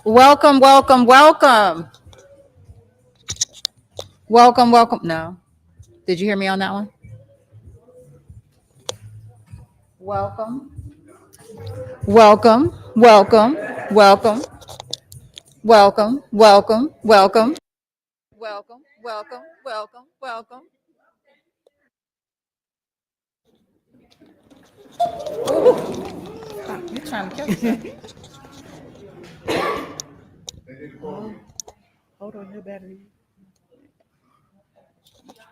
Welcome, welcome, welcome. Welcome, welcome. No. Did you hear me on that one? Welcome, welcome, welcome, welcome, welcome, welcome, welcome, welcome, welcome, welcome, welcome. You're trying to kill yourself. Hold on, your battery.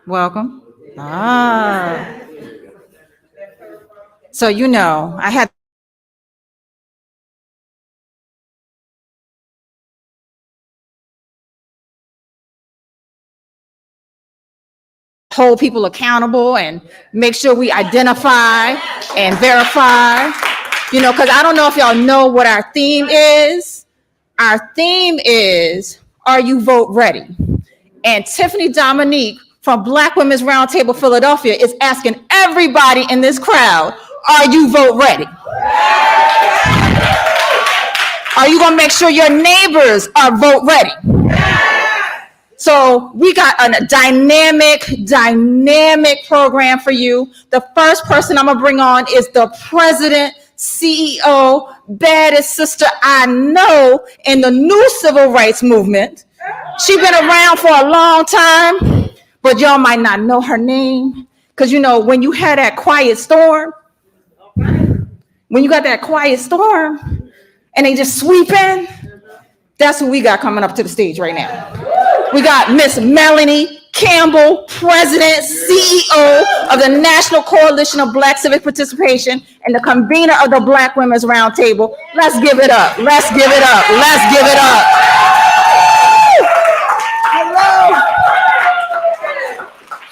Welcome. Ah. So I had hold people accountable and make sure we identify and verify. Because I don't know if y'all know what our theme is. Our theme is, are you vote ready? And Tiffany Dominique from Black Women's Roundtable Philadelphia is asking everybody in this crowd, are you vote ready? Are you going to make sure your neighbors are vote ready? So we got a dynamic program for you. The first person I'm going to bring on is the president, CEO, baddest sister I know in the new civil rights movement. She's been around for a long time, but y'all might not know her name. Because, when you had that quiet storm, when you got that quiet storm and they just sweep in, that's who we got coming up to the stage right now. We got Miss Melanie Campbell, President, CEO of the National Coalition of Black Civic Participation and the convener of the Black Women's Roundtable. Let's give it up. Let's give it up. Let's give it up.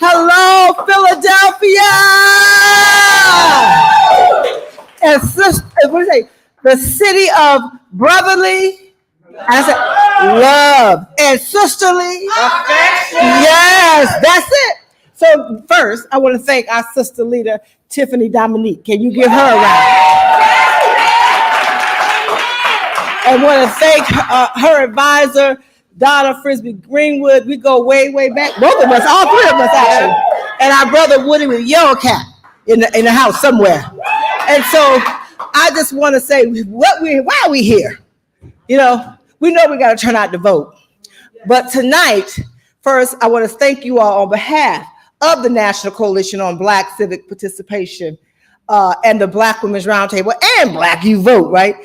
Hello, Philadelphia! And the city of brotherly, love and sisterly affection. Yes, that's it. So first, I want to thank our sister leader, Tiffany Dominique. Can you give her a round? I want to thank her advisor, Donna Frisbee Greenwood. We go way, way back. Both of us, all three of us actually. And our brother Woody with a yellow cap in the house somewhere. And so I just want to say, why are we here? We know we got to turn out to vote. But tonight, first, I want to thank you all on behalf of the National Coalition on Black Civic Participation and the Black Women's Roundtable and Black You Vote, right?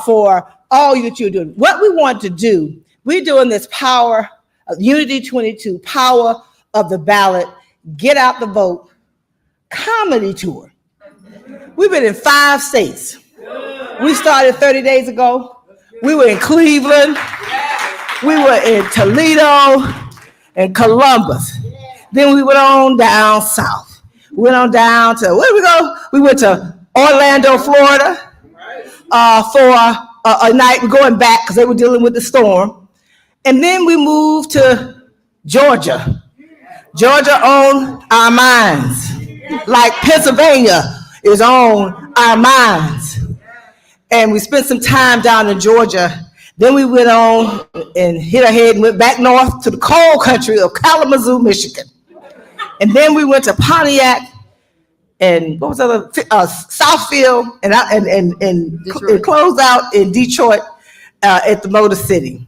For all that you're doing. What we want to do, we're doing this Power of Unity 22, Power of the Ballot, Get Out the Vote comedy tour. We've been in 5 states. We started 30 days ago. We were in Cleveland. We were in Toledo and Columbus. Then we went on down south. We went on down to, where did we go? We went to Orlando, Florida for a night. We're going back because they were dealing with the storm. And then we moved to Georgia. Georgia on our minds, like Pennsylvania is on our minds. And we spent some time down in Georgia. Then we went on and hit ahead and went back north to the cold country of Kalamazoo, Michigan. And then we went to Pontiac and what was the other, Southfield and closed out in Detroit at the Motor City.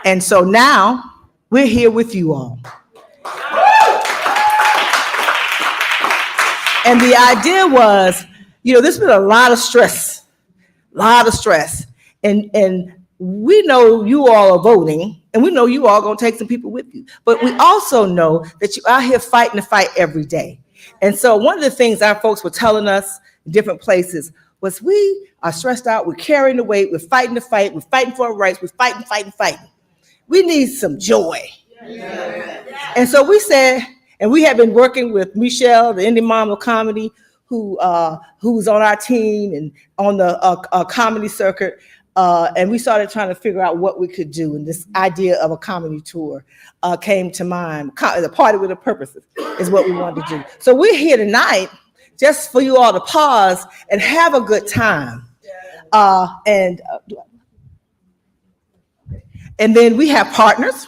And so now we're here with you all. And the idea was, there's been a lot of stress. And we know you all are voting, and we know you all gonna take some people with you. But we also know that you're out here fighting the fight every day. And so one of the things our folks were telling us in different places was we are stressed out, we're carrying the weight, we're fighting the fight, we're fighting for our rights, we're fighting. We need some joy. Yeah. And so we said, and we have been working with Michelle, the Indie Mom of Comedy, who's on our team and on the comedy circuit. And we started trying to figure out what we could do. And this idea of a comedy tour came to mind. The Party with a Purpose is what we wanted to do. So we're here tonight just for you all to pause and have a good time. And then we have partners,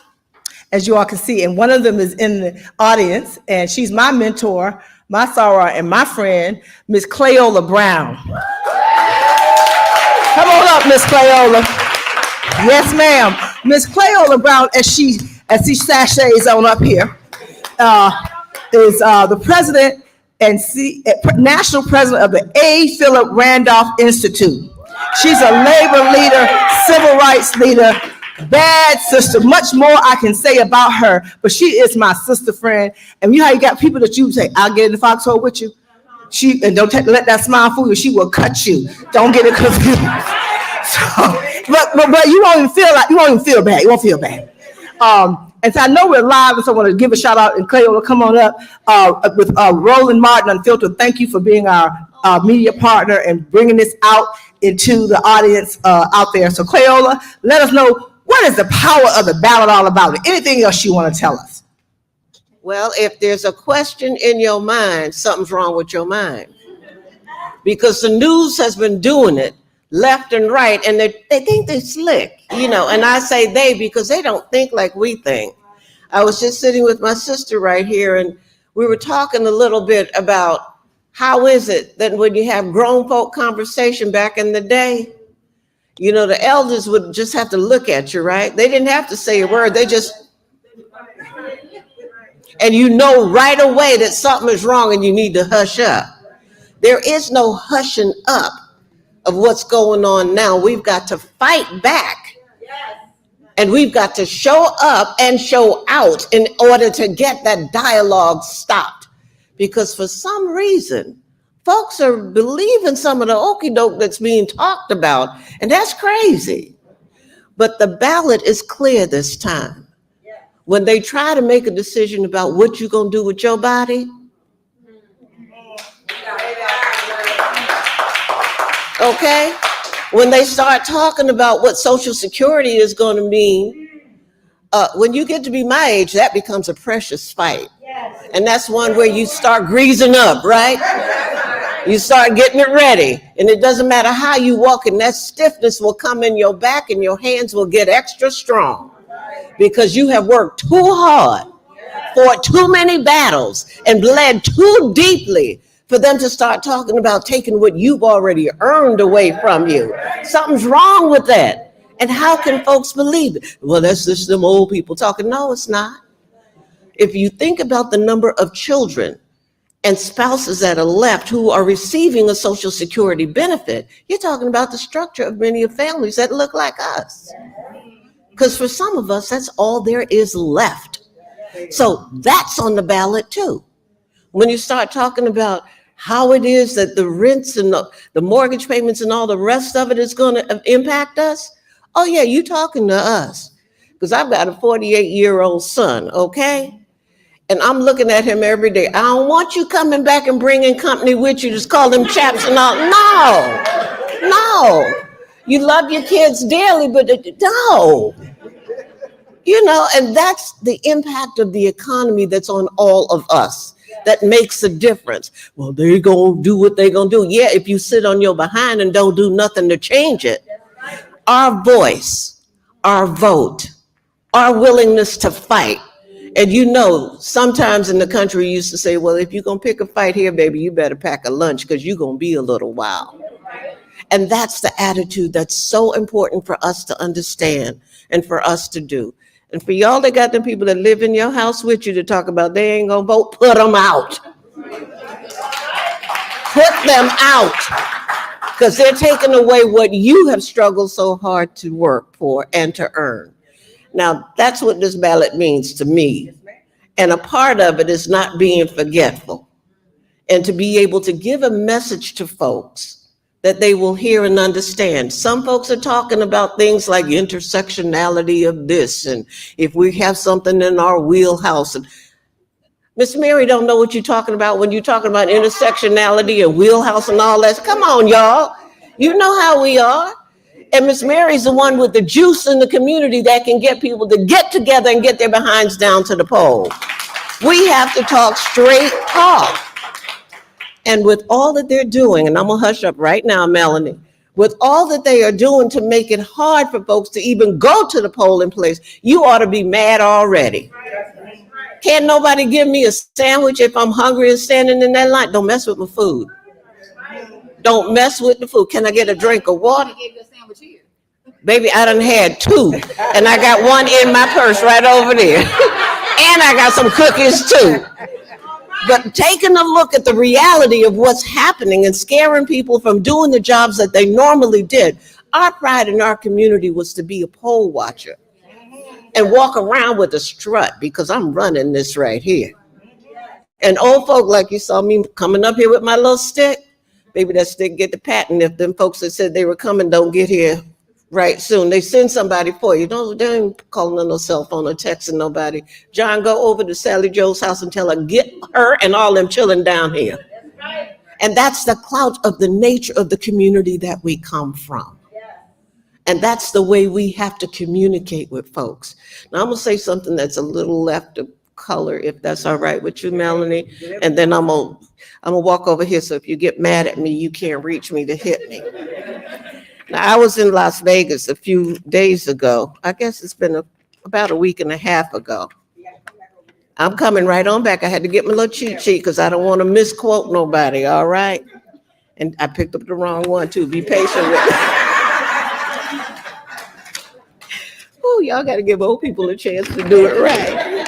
as you all can see, and one of them is in the audience, and she's my mentor, my soror, and my friend, Miss Cleola Brown. Come on up, Miss Cleola. Yes, ma'am. Miss Cleola Brown, as she sachets on up here, is the president and national president of the A. Philip Randolph Institute. She's a labor leader, civil rights leader, bad sister. Much more I can say about her, but she is my sister friend. And you know how you got people that you say, I'll get in the foxhole with you? And don't let that smile fool you. She will cut you. Don't get it confused. So, but you won't even feel bad. You won't feel bad. And so I know we're live, and so I want to give a shout out, and Cleola, come on up with Roland Martin Unfiltered. Thank you for being our media partner and bringing this out into the audience out there. So Cleola, let us know, what is the power of the ballot all about? Anything else you want to tell us? Well, if there's a question in your mind, something's wrong with your mind. Because the news has been doing it left and right, and they think they're slick, and I say they because they don't think like we think. I was just sitting with my sister right here, and we were talking a little bit about how is it that when you have grown folk conversation back in the day, the elders would just have to look at you, right? They didn't have to say a word. They just, and right away that something is wrong and you need to hush up. There is no hushing up of what's going on now. We've got to fight back. And we've got to show up and show out in order to get that dialogue stopped. Because for some reason, folks are believing some of the okie doke that's being talked about, and that's crazy. But the ballot is clear this time. When they try to make a decision about what you're going to do with your body, okay? When they start talking about what Social Security is going to mean, when you get to be my age, that becomes a precious fight. Yes. And that's one where you start greasing up, right? You start getting it ready. And it doesn't matter how you walk, and that stiffness will come in your back and your hands will get extra strong because you have worked too hard, fought too many battles, and bled too deeply for them to start talking about taking what you've already earned away from you. Something's wrong with that. And how can folks believe it? Well, that's just them old people talking. No, it's not. If you think about the number of children and spouses that are left who are receiving a Social Security benefit, you're talking about the structure of many of families that look like us. Because for some of us, that's all there is left. So that's on the ballot too. When you start talking about how it is that the rents and the mortgage payments and all the rest of it is going to impact us. Oh yeah, you talking to us. Because I've got a 48-year-old son, okay? And I'm looking at him every day. I don't want you coming back and bringing company with you, just call them chaps and all. No. You love your kids dearly, but no. And that's the impact of the economy that's on all of us. That makes a difference. Well, they're going to do what they're going to do. Yeah, if you sit on your behind and don't do nothing to change it. Our voice, our vote, our willingness to fight. And sometimes in the country we used to say, well, if you're going to pick a fight here, baby, you better pack a lunch because you're going to be a little while. And that's the attitude that's so important for us to understand and for us to do. And for y'all that got them people that live in your house with you to talk about they ain't gonna vote, put them out. Put them out. Because they're taking away what you have struggled so hard to work for and to earn. Now, that's what this ballot means to me. And a part of it is not being forgetful. And to be able to give a message to folks that they will hear and understand. Some folks are talking about things like intersectionality of this, and if we have something in our wheelhouse. And Miss Mary don't know what you're talking about when you're talking about intersectionality and wheelhouse and all that. Come on, y'all. You know how we are. And Miss Mary's the one with the juice in the community that can get people to get together and get their behinds down to the poll. We have to talk straight talk. And with all that they're doing, and I'm gonna hush up right now, Melanie, with all that they are doing to make it hard for folks to even go to the polling place, you ought to be mad already. Can't nobody give me a sandwich if I'm hungry and standing in that line? Don't mess with my food. Don't mess with the food. Can I get a drink of water? Baby, I done had 2, and I got 1 in my purse right over there. And I got some cookies too. But taking a look at the reality of what's happening and scaring people from doing the jobs that they normally did, our pride in our community was to be a poll watcher and walk around with a strut because I'm running this right here. And old folk, like you saw me coming up here with my little stick, baby, that stick get the patent if them folks that said they were coming don't get here right soon. They send somebody for you. They ain't calling on no cell phone or texting nobody. John, go over to Sally Joe's house and tell her, get her and all them children down here. And that's the clout of the nature of the community that we come from. And that's the way we have to communicate with folks. Now I'm gonna say something that's a little left of color, if that's all right with you, Melanie. And then I'm gonna walk over here, so if you get mad at me, you can't reach me to hit me. Now, I was in Las Vegas a few days ago. I guess it's been about a week and a half ago. I'm coming right on back. I had to get my little cheat sheet because I don't want to misquote nobody, all right? And I picked up the wrong one, too. Be patient with me. Oh, y'all got to give old people a chance to do it right.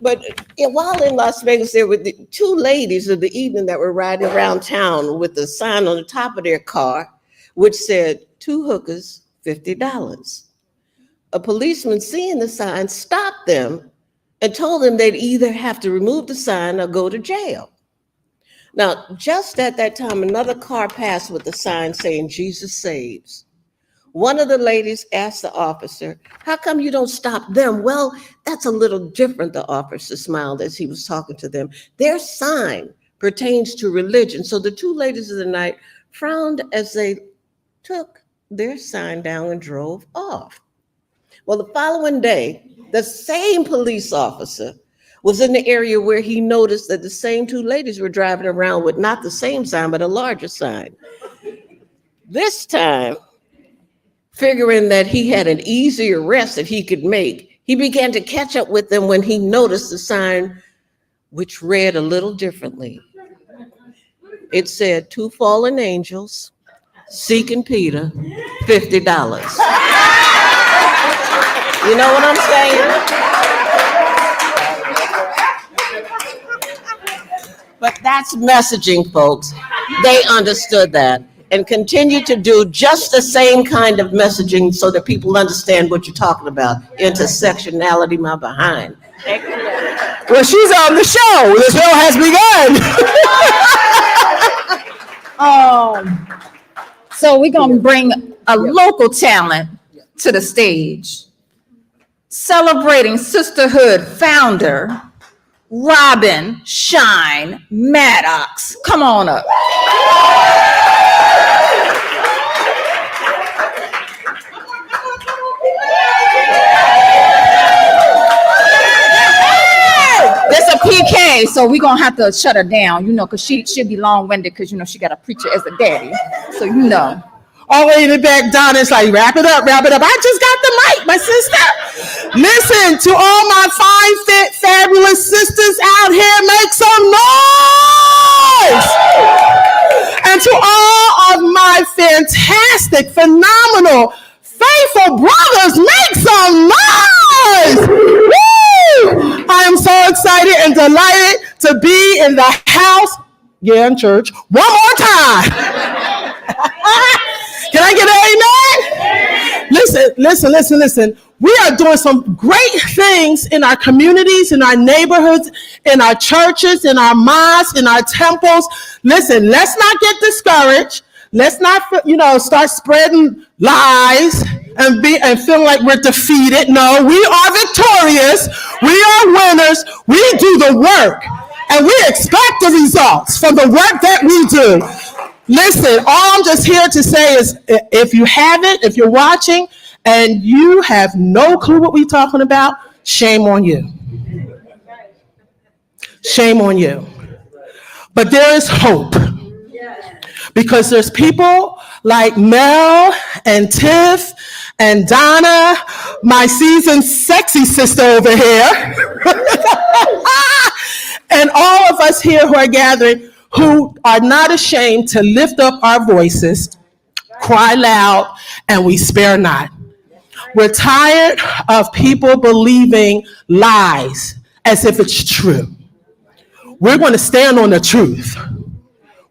But while in Las Vegas, there were the 2 ladies of the evening that were riding around town with a sign on the top of their car, which said, 2 hookers, $50. A policeman seeing the sign stopped them and told them they'd either have to remove the sign or go to jail. Now, just at that time, another car passed with a sign saying, Jesus saves. One of the ladies asked the officer, how come you don't stop them? Well, that's a little different, the officer smiled as he was talking to them. Their sign pertains to religion. So the 2 ladies of the night frowned as they took their sign down and drove off. Well, the following day, the same police officer was in the area where he noticed that the same 2 ladies were driving around with not the same sign, but a larger sign. This time, figuring that he had an easy arrest that he could make, he began to catch up with them when he noticed the sign, which read a little differently. It said, 2 fallen angels seeking Peter, $50. You know what I'm saying? But that's messaging, folks. They understood that and continue to do just the same kind of messaging so that people understand what you're talking about. Intersectionality, my behind. Well, she's on the show. The show has begun. So we're going to bring a local talent to the stage. Celebrating sisterhood founder, Robin Shine Maddox. Come on up. It's a PK, so we're going to have to shut her down, because she'll be long-winded because, she got a preacher as a daddy. So, All the way in the back, Donna's like, wrap it up. I just got the mic, my sister. Listen, to all my fine, fit, fabulous sisters out here, make some noise. And to all of my fantastic, phenomenal, faithful brothers, make some noise. Woo! I am so excited and delighted to be in the house, in church, one more time. Can I get an amen? Listen. We are doing some great things in our communities, in our neighborhoods, in our churches, in our mosques, in our temples. Listen, let's not get discouraged. Let's not, start spreading lies and feel like we're defeated. No, we are victorious. We are winners. We do the work, and we expect the results from the work that we do. Listen, all I'm just here to say is, if you haven't, if you're watching and you have no clue what we're talking about, shame on you. Shame on you. But there is hope. Because there's people like Mel and Tiff and Donna, my seasoned sexy sister over here, and all of us here who are gathering who are not ashamed to lift up our voices, cry loud, and we spare not. We're tired of people believing lies as if it's true. We're going to stand on the truth.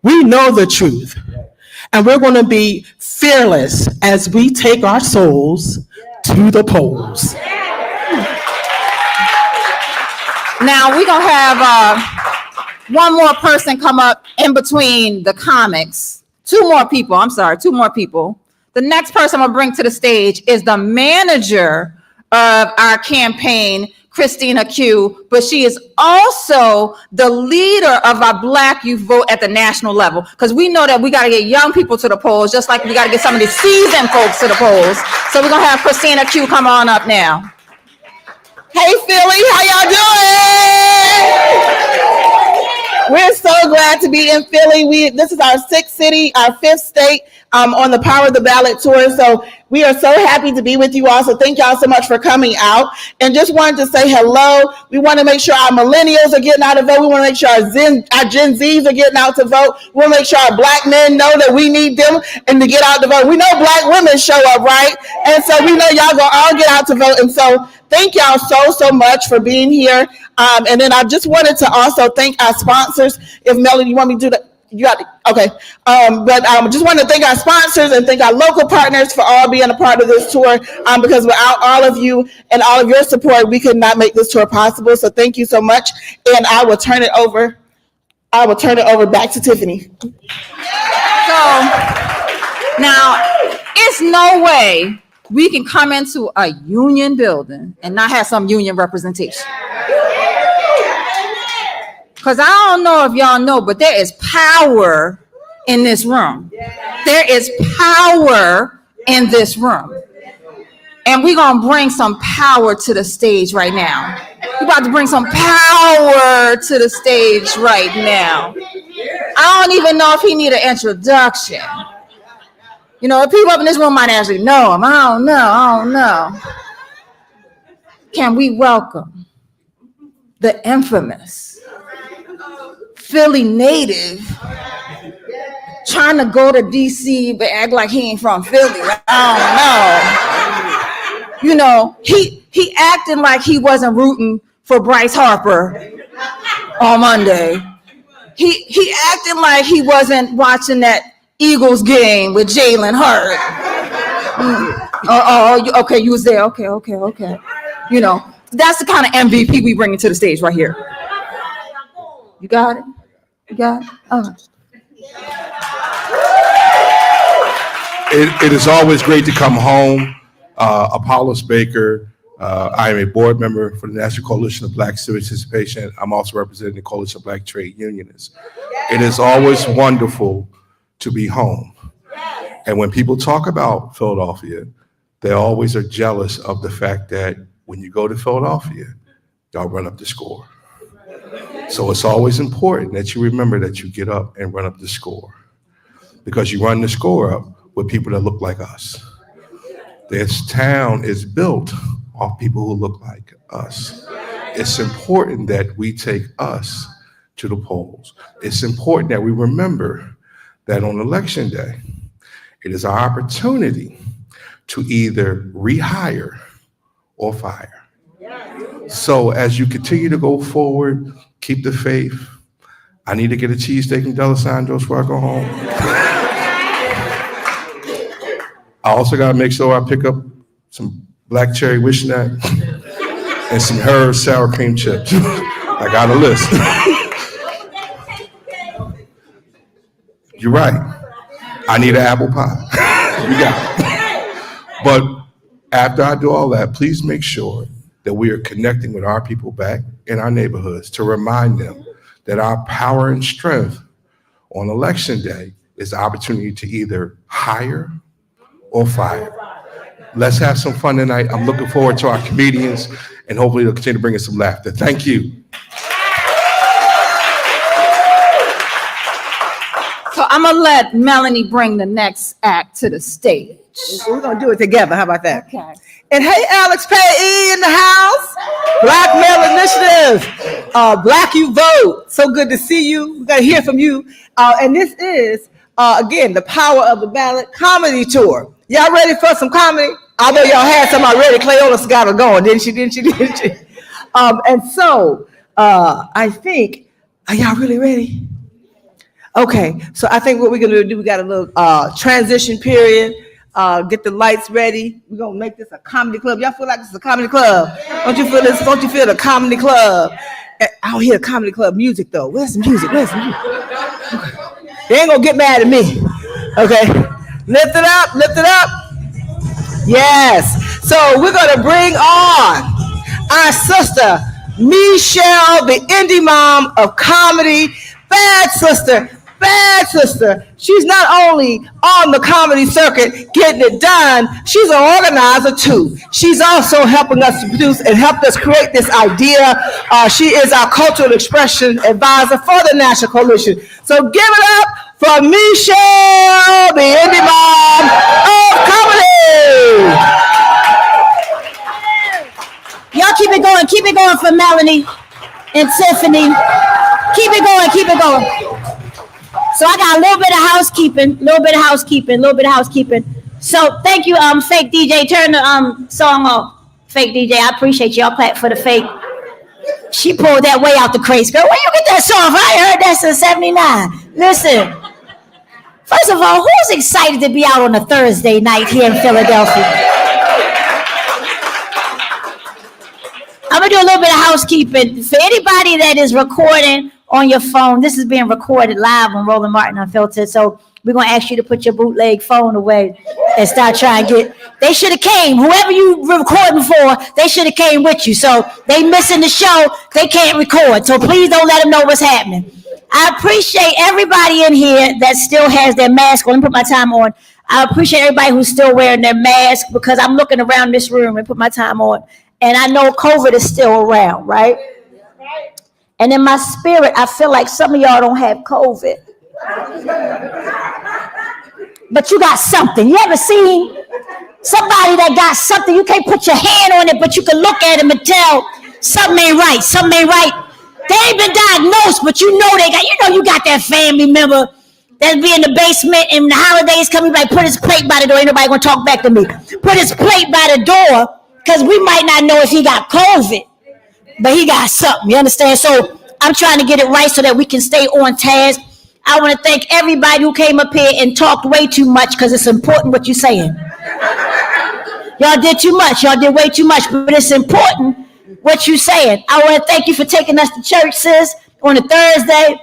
We know the truth. And we're going to be fearless as we take our souls to the polls. Now we're going to have one more person come up in between the comics. Two more people. The next person I'm going to bring to the stage is the manager of our campaign, Christina Q, but she is also the leader of our Black Youth Vote at the national level, because we know that we got to get young people to the polls, just like we got to get some of these seasoned folks to the polls. So we're going to have Christina Q come on up now. Hey, Philly, how y'all doing? We're so glad to be in Philly. This is our sixth city, our fifth state on the Power of the Ballot tour. So we are so happy to be with you all. So thank y'all so much for coming out. And just wanted to say hello. We want to make sure our millennials are getting out to vote. We want to make sure our Gen Zs are getting out to vote. We want to make sure our Black men know that we need them and to get out to vote. We know Black women show up, right? And so we know y'all gonna all get out to vote. And so thank y'all so much for being here. And then I just wanted to also thank our sponsors. If Melody, you want me to do that? You got it. Okay. Just want to thank our sponsors and thank our local partners for all being a part of this tour. Because without all of you and all of your support, we could not make this tour possible. So thank you so much. And I will turn it over back to Tiffany. So now it's no way we can come into a union building and not have some union representation. Because I don't know if y'all know, but there is power in this room. There is power in this room. And we're going to bring some power to the stage right now. We're about to bring some power to the stage right now. I don't even know if he need an introduction. You know, people up in this room might actually know him. I don't know. Can we welcome the infamous Philly native trying to go to DC but act like he ain't from Philly? I don't know. You know, he acting like he wasn't rooting for Bryce Harper on Monday. He acting like he wasn't watching that Eagles game with Jalen Hurts. Okay, you was there. Okay. You know, that's the kind of MVP we bringing to the stage right here. You got it? It is always great to come home. Apollos Baker. I am a board member for the National Coalition of Black Civic Participation. I'm also representing the Coalition of Black Trade Unionists. It is always wonderful to be home. And when people talk about Philadelphia, they always are jealous of the fact that when you go to Philadelphia, y'all run up the score. So it's always important that you remember that you get up and run up the score, because you run the score up with people that look like us. This town is built off people who look like us. It's important that we take us to the polls. It's important that we remember that on election day, it is our opportunity to either rehire or fire. So as you continue to go forward, keep the faith. I need to get a cheesesteak and D'Alessandro's before I go home. I also got to make sure I pick up some black cherry wish nut and some Herb sour cream chips. I got a list. You're right. I need an apple pie. You got it. But after I do all that, please make sure that we are connecting with our people back in our neighborhoods to remind them that our power and strength on election day is the opportunity to either hire or fire. Let's have some fun tonight. I'm looking forward to our comedians, and hopefully they'll continue to bring us some laughter. Thank you. So I'm going to let Melanie bring the next act to the stage. We're going to do it together. How about that? Okay. And hey, Alex Payee in the house. Black Male Initiative. Black You Vote. So good to see you. We got to hear from you. And this is, again, the Power of the Ballot comedy tour. Y'all ready for some comedy? I know y'all had some already. Cleola got her going, didn't she? And so I think, are y'all really ready? Okay, so I think what we're gonna do, we got a little transition period. Get the lights ready. We're gonna make this a comedy club. Y'all feel like this is a comedy club? Don't you feel this? Don't you feel the comedy club? I don't hear the comedy club music though. Where's the music? They ain't gonna get mad at me. Okay, lift it up, lift it up. Yes. So we're gonna bring on our sister, Michelle, the indie mom of comedy. Bad sister. She's not only on the comedy circuit getting it done, she's an organizer too. She's also helping us to produce and helped us create this idea. She is our cultural expression advisor for the National Coalition. So give it up for Michelle, the indie mom of comedy. Y'all keep it going for Melanie and Tiffany. Keep it going. So I got a little bit of housekeeping. So thank you, fake DJ. Turn the song off. Fake DJ, I appreciate y'all clap for the fake. She pulled that way out the craze, girl. Where you get that song from? I heard that since 79. Listen, first of all, who's excited to be out on a Thursday night here in Philadelphia? I'm gonna do a little bit of housekeeping. For anybody that is recording on your phone, this is being recorded live on Roland Martin Unfiltered. So we're gonna ask you to put your bootleg phone away and start trying to get. They should have came. Whoever you recording for, they should have came with you. So they missing the show. They can't record. So please don't let them know what's happening. I appreciate everybody in here that still has their mask on. Let me put my time on. I appreciate everybody who's still wearing their mask because I'm looking around this room and put my time on. And I know COVID is still around, right? And in my spirit, I feel like some of y'all don't have COVID. But you got something. You ever seen somebody that got something? You can't put your hand on it, but you can look at them and tell something ain't right. They ain't been diagnosed, but you know they got, you got that family member that be in the basement and the holidays coming, like put his plate by the door. Ain't nobody gonna talk back to me. Put his plate by the door because we might not know if he got COVID, but he got something. You understand? So I'm trying to get it right so that we can stay on task. I want to thank everybody who came up here and talked way too much because it's important what you're saying. Y'all did too much. Y'all did way too much, but it's important what you're saying. I want to thank you for taking us to church, sis, on a Thursday.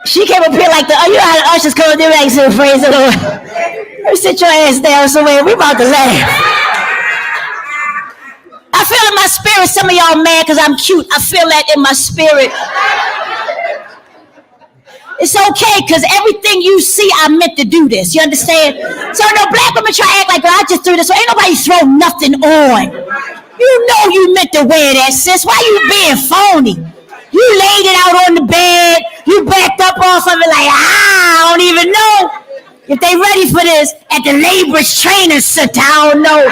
She came up here like you know how the ushers come up there like, praise the Lord. You sit your ass down somewhere. We about to laugh. I feel in my spirit, some of y'all mad because I'm cute. I feel that in my spirit. It's okay, because everything you see, I meant to do this. You understand? So no black women try to act like, I just threw this. So ain't nobody throw nothing on. You know you meant to wear that, sis. Why you being phony? You laid it out on the bed. You backed up off of it like, I don't even know if they ready for this at the Labor's Training Center. I don't know.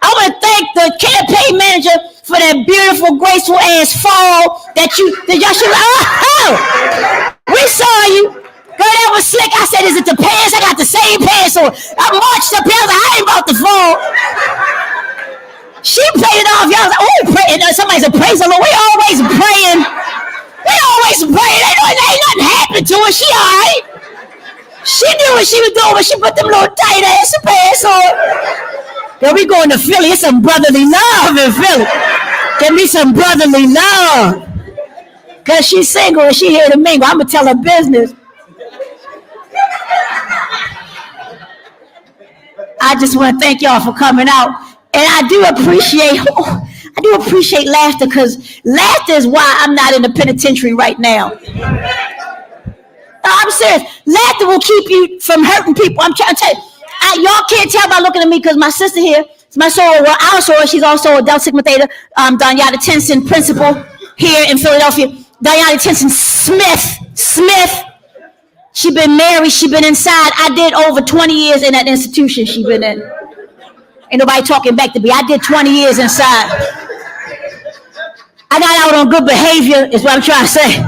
I want to thank the campaign manager for that beautiful, graceful ass fall that y'all should. Oh, we saw you. Girl, that was slick. I said, is it the pants? I got the same pants on. I marched up here. I ain't about to fall. She played it off. Y'all was like, oh, praying. Somebody said, praise the Lord. We always praying. Ain't nothing happened to her. She all right. She knew what she was doing when she put them little tight ass pants on. Girl, we going to Philly. It's some brotherly love in Philly. Give me some brotherly love. Because she's single and she here to mingle. I'm going to tell her business. I just want to thank y'all for coming out. And I do appreciate laughter, because laughter is why I'm not in the penitentiary right now. No, I'm serious. Laughter will keep you from hurting people. I'm trying to tell you. Y'all can't tell by looking at me because my sister here, my soror, our soror, she's also a Delta Sigma Theta, Donyada Tenson principal here in Philadelphia. Donyada Tenson Smith. She been married. She been inside. I did over 20 years in that institution she been in. Ain't nobody talking back to me. I did 20 years inside. I got out on good behavior, is what I'm trying to say.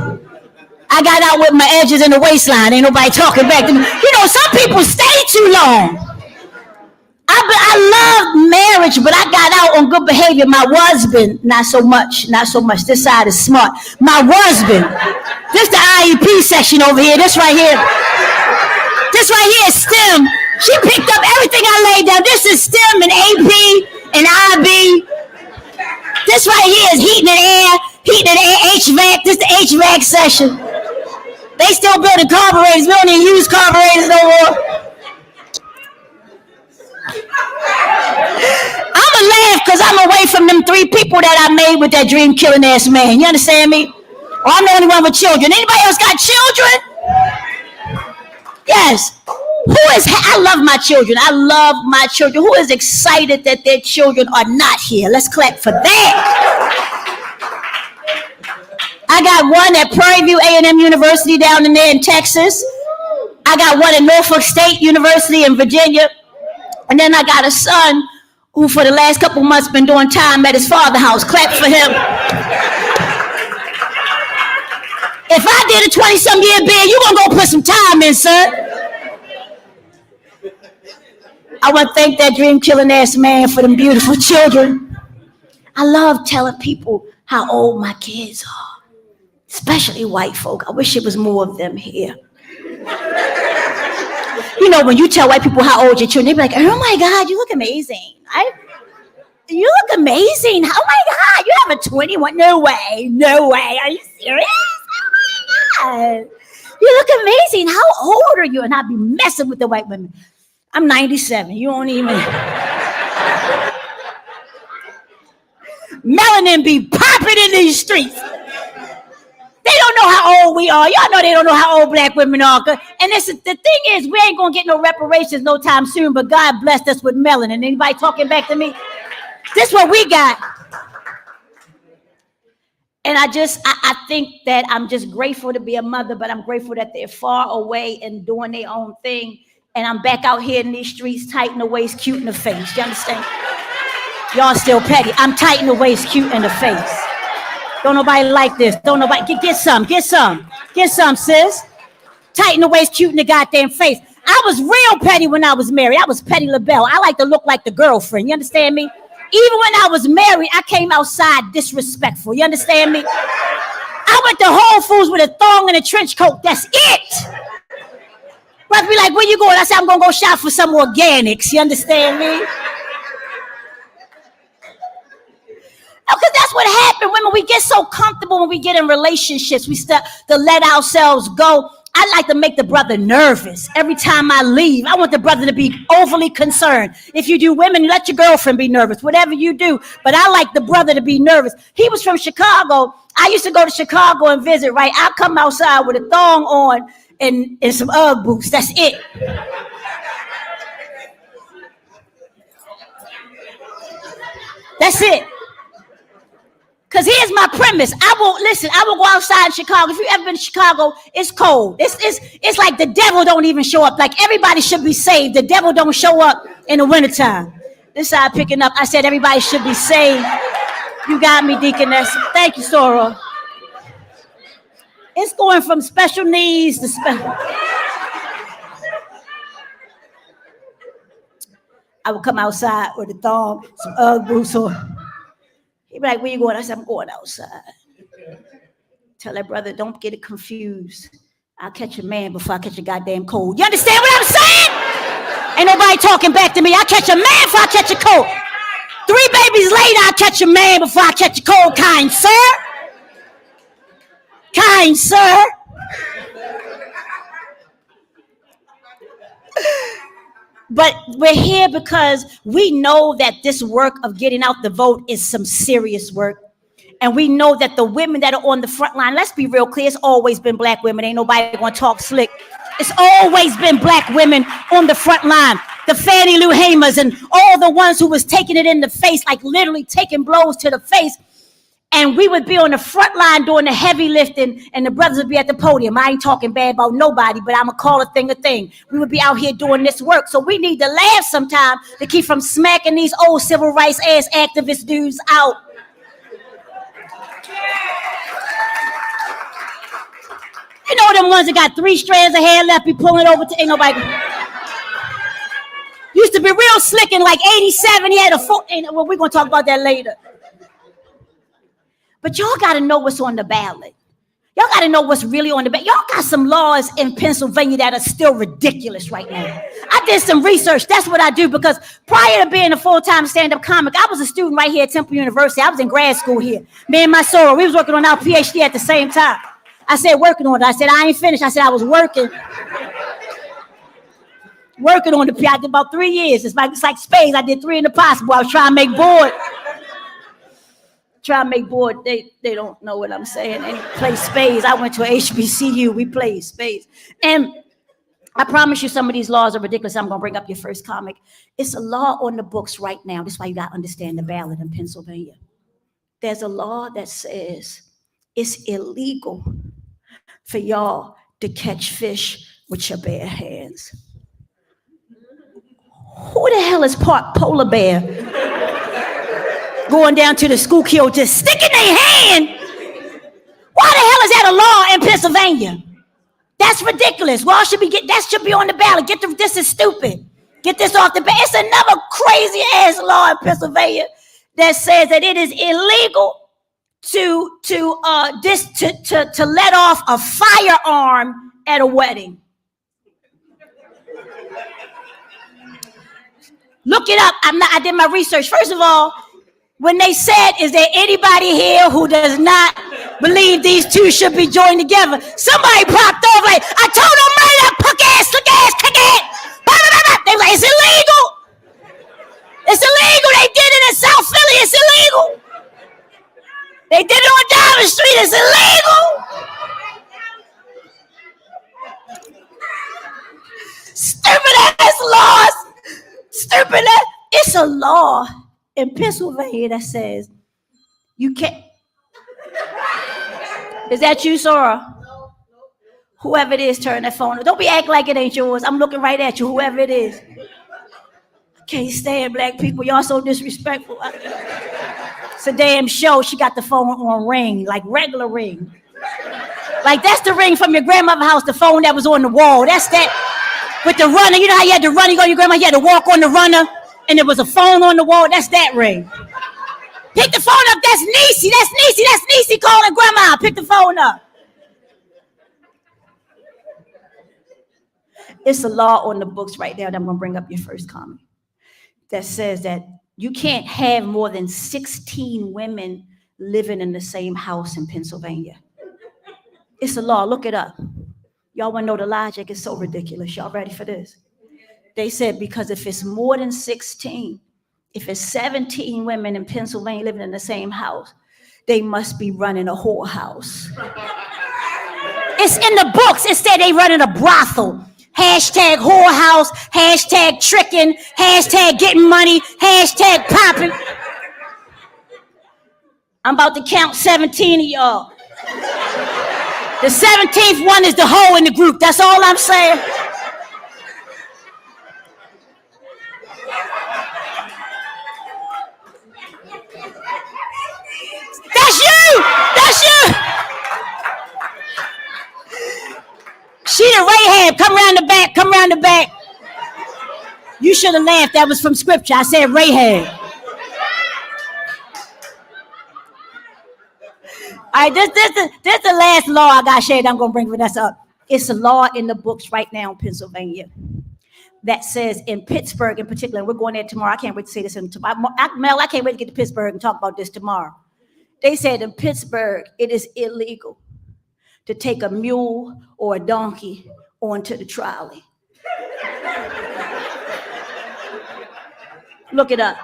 I got out with my edges in the waistline. Ain't nobody talking back to me. You know, some people stay too long. I love marriage, but I got out on good behavior. My husband, not so much. This side is smart. My husband, this the IEP section over here. This right here is STEM. She picked up everything I laid down. This is STEM and AP and IB. This right here is heating and air, HVAC. This is the HVAC session. They still building carburetors. We don't even use carburetors no more. I'ma laugh because I'm away from them 3 people that I made with that dream killing ass man. You understand me? Or I'm the only one with children. Anybody else got children? Yes. I love my children. I love my children. Who is excited that their children are not here? Let's clap for that. I got one at Prairie View A&M University down in there in Texas. I got one at Norfolk State University in Virginia. And then I got a son who for the last couple months been doing time at his father's house. Clap for him. If I did a 20-some year bid, you gonna go put some time in, sir. I want to thank that dream killing ass man for them beautiful children. I love telling people how old my kids are, especially white folk. I wish it was more of them here. You know, when you tell white people how old your children, they be like, oh my God, you look amazing. You look amazing. Oh my God, you have a 21. No way. Are you serious? Oh my God. You look amazing. How old are you? And I'd be messing with the white women. I'm 97. You don't even. Melanin be popping in these streets. They don't know how old we are. Y'all know they don't know how old black women are. And the thing is, we ain't gonna get no reparations no time soon, but God blessed us with melanin. Anybody talking back to me? This is what we got. And I think that I'm just grateful to be a mother, but I'm grateful that they're far away and doing their own thing. And I'm back out here in these streets, tight in the waist, cute in the face. You understand? Y'all still petty. I'm tight in the waist, cute in the face. Don't nobody like this. Don't nobody get some, sis. Tight in the waist, cute in the goddamn face. I was real petty when I was married. I was Petty LaBelle. I like to look like the girlfriend. You understand me? Even when I was married, I came outside disrespectful. You understand me? I went to Whole Foods with a thong and a trench coat. That's it. Brother be like, where you going? I said, I'm going to go shop for some organics. You understand me? Because that's what happened. Women, we get so comfortable when we get in relationships. We start to let ourselves go. I like to make the brother nervous every time I leave. I want the brother to be overly concerned. If you do women, let your girlfriend be nervous, whatever you do. But I like the brother to be nervous. He was from Chicago. I used to go to Chicago and visit, right? I'll come outside with a thong on and some Ugg boots. That's it. That's it. Because here's my premise. I will go outside in Chicago. If you've ever been to Chicago, it's cold. It's like the devil don't even show up. Like everybody should be saved. The devil don't show up in the wintertime. This side picking up. I said everybody should be saved. You got me, Deaconess. Thank you, Sora. It's going from special needs to special. I would come outside with a thong, some Ugg boots on. He'd be like, where you going? I said, I'm going outside. Tell that brother, don't get it confused. I'll catch a man before I catch a goddamn cold. You understand what I'm saying? Ain't nobody talking back to me. I'll catch a man before I catch a cold. 3 babies later, I'll catch a man before I catch a cold, kind sir. Kind sir. But we're here because we know that this work of getting out the vote is some serious work. And we know that the women that are on the front line, let's be real clear, it's always been black women. Ain't nobody gonna talk slick. It's always been black women on the front line. The Fannie Lou Hamers and all the ones who was taking it in the face, like literally taking blows to the face. And we would be on the front line doing the heavy lifting, and the brothers would be at the podium. I ain't talking bad about nobody, but I'm going to call a thing a thing. We would be out here doing this work. So we need to laugh sometime to keep from smacking these old civil rights ass activist dudes out. You know them ones that got 3 strands of hair left, be pulling over to ain't nobody. Used to be real slick in like 87. He had a full, well, we're going to talk about that later. But y'all got to know what's on the ballot. Y'all got to know what's really on the ballot. Y'all got some laws in Pennsylvania that are still ridiculous right now. I did some research. That's what I do, because prior to being a full-time stand-up comic, I was a student right here at Temple University. I was in grad school here. Me and my soror, we was working on our PhD at the same time. I said working on it. I said I ain't finished. I said I was working on the PhD. I did about 3 years. It's like spades. I did 3 in the possible. I was trying to make board. They don't know what I'm saying. They play spades. I went to a HBCU. We played spades. And I promise you some of these laws are ridiculous. I'm going to bring up your first comic. It's a law on the books right now. That's why you got to understand the ballot in Pennsylvania. There's a law that says it's illegal for y'all to catch fish with your bare hands. Who the hell is polar bear going down to the Schuylkill just sticking their hand? Why the hell is that a law in Pennsylvania? That's ridiculous. Well, that should be on the ballot. This is stupid. Get this off the ballot. It's another crazy ass law in Pennsylvania that says that it is illegal to let off a firearm at a wedding. Look it up. I did my research. First of all, when they said, is there anybody here who does not believe these two should be joined together? Somebody popped over like, I told them right up, punk ass, slick ass, kick ass. They were like, it's illegal. It's illegal. They did it in South Philly. It's illegal. They did it on Diamond Street. It's illegal. Stupid ass laws. Stupid ass. It's a law in Pennsylvania that says you can't. Is that you, Sora? Whoever it is, turn that phone on. Don't be acting like it ain't yours. I'm looking right at you, whoever it is. I can't stand black people. Y'all so disrespectful. It's a damn show. She got the phone on ring, like regular ring. Like that's the ring from your grandmother's house, the phone that was on the wall. That's that with the runner. You know how you had to run, you go to your grandma, you had to walk on the runner, and there was a phone on the wall. That's that ring. Pick the phone up. That's Niecy. That's Niecy calling grandma. Pick the phone up. It's a law on the books right now that I'm going to bring up your first comment that says that you can't have more than 16 women living in the same house in Pennsylvania. It's a law. Look it up. Y'all want to know the logic? It's so ridiculous. Y'all ready for this? They said because if it's more than 16, if it's 17 women in Pennsylvania living in the same house, they must be running a whorehouse. It's in the books. It said they running a brothel. Hashtag whorehouse, hashtag tricking, hashtag getting money, hashtag popping. I'm about to count 17 of y'all. The 17th one is the hoe in the group. That's all I'm saying. That's you. That's you. She the Rahab. Come around the back. Come around the back. You should have laughed. That was from scripture. I said Rahab. All right, this the last law I got shared. I'm going to bring this up. It's a law in the books right now in Pennsylvania that says in Pittsburgh in particular, and we're going there tomorrow. I can't wait to say this tomorrow. Mel, I can't wait to get to Pittsburgh and talk about this tomorrow. They said in Pittsburgh, it is illegal to take a mule or a donkey onto the trolley. Look it up.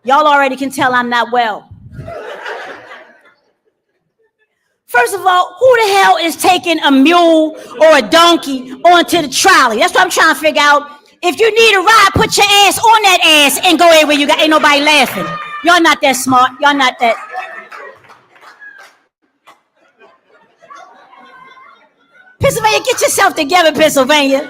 Y'all already can tell I'm not well. First of all, who the hell is taking a mule or a donkey onto the trolley? That's what I'm trying to figure out. If you need a ride, put your ass on that ass and go everywhere you got. Ain't nobody laughing. Y'all not that smart. Y'all not that. Pennsylvania, get yourself together, Pennsylvania.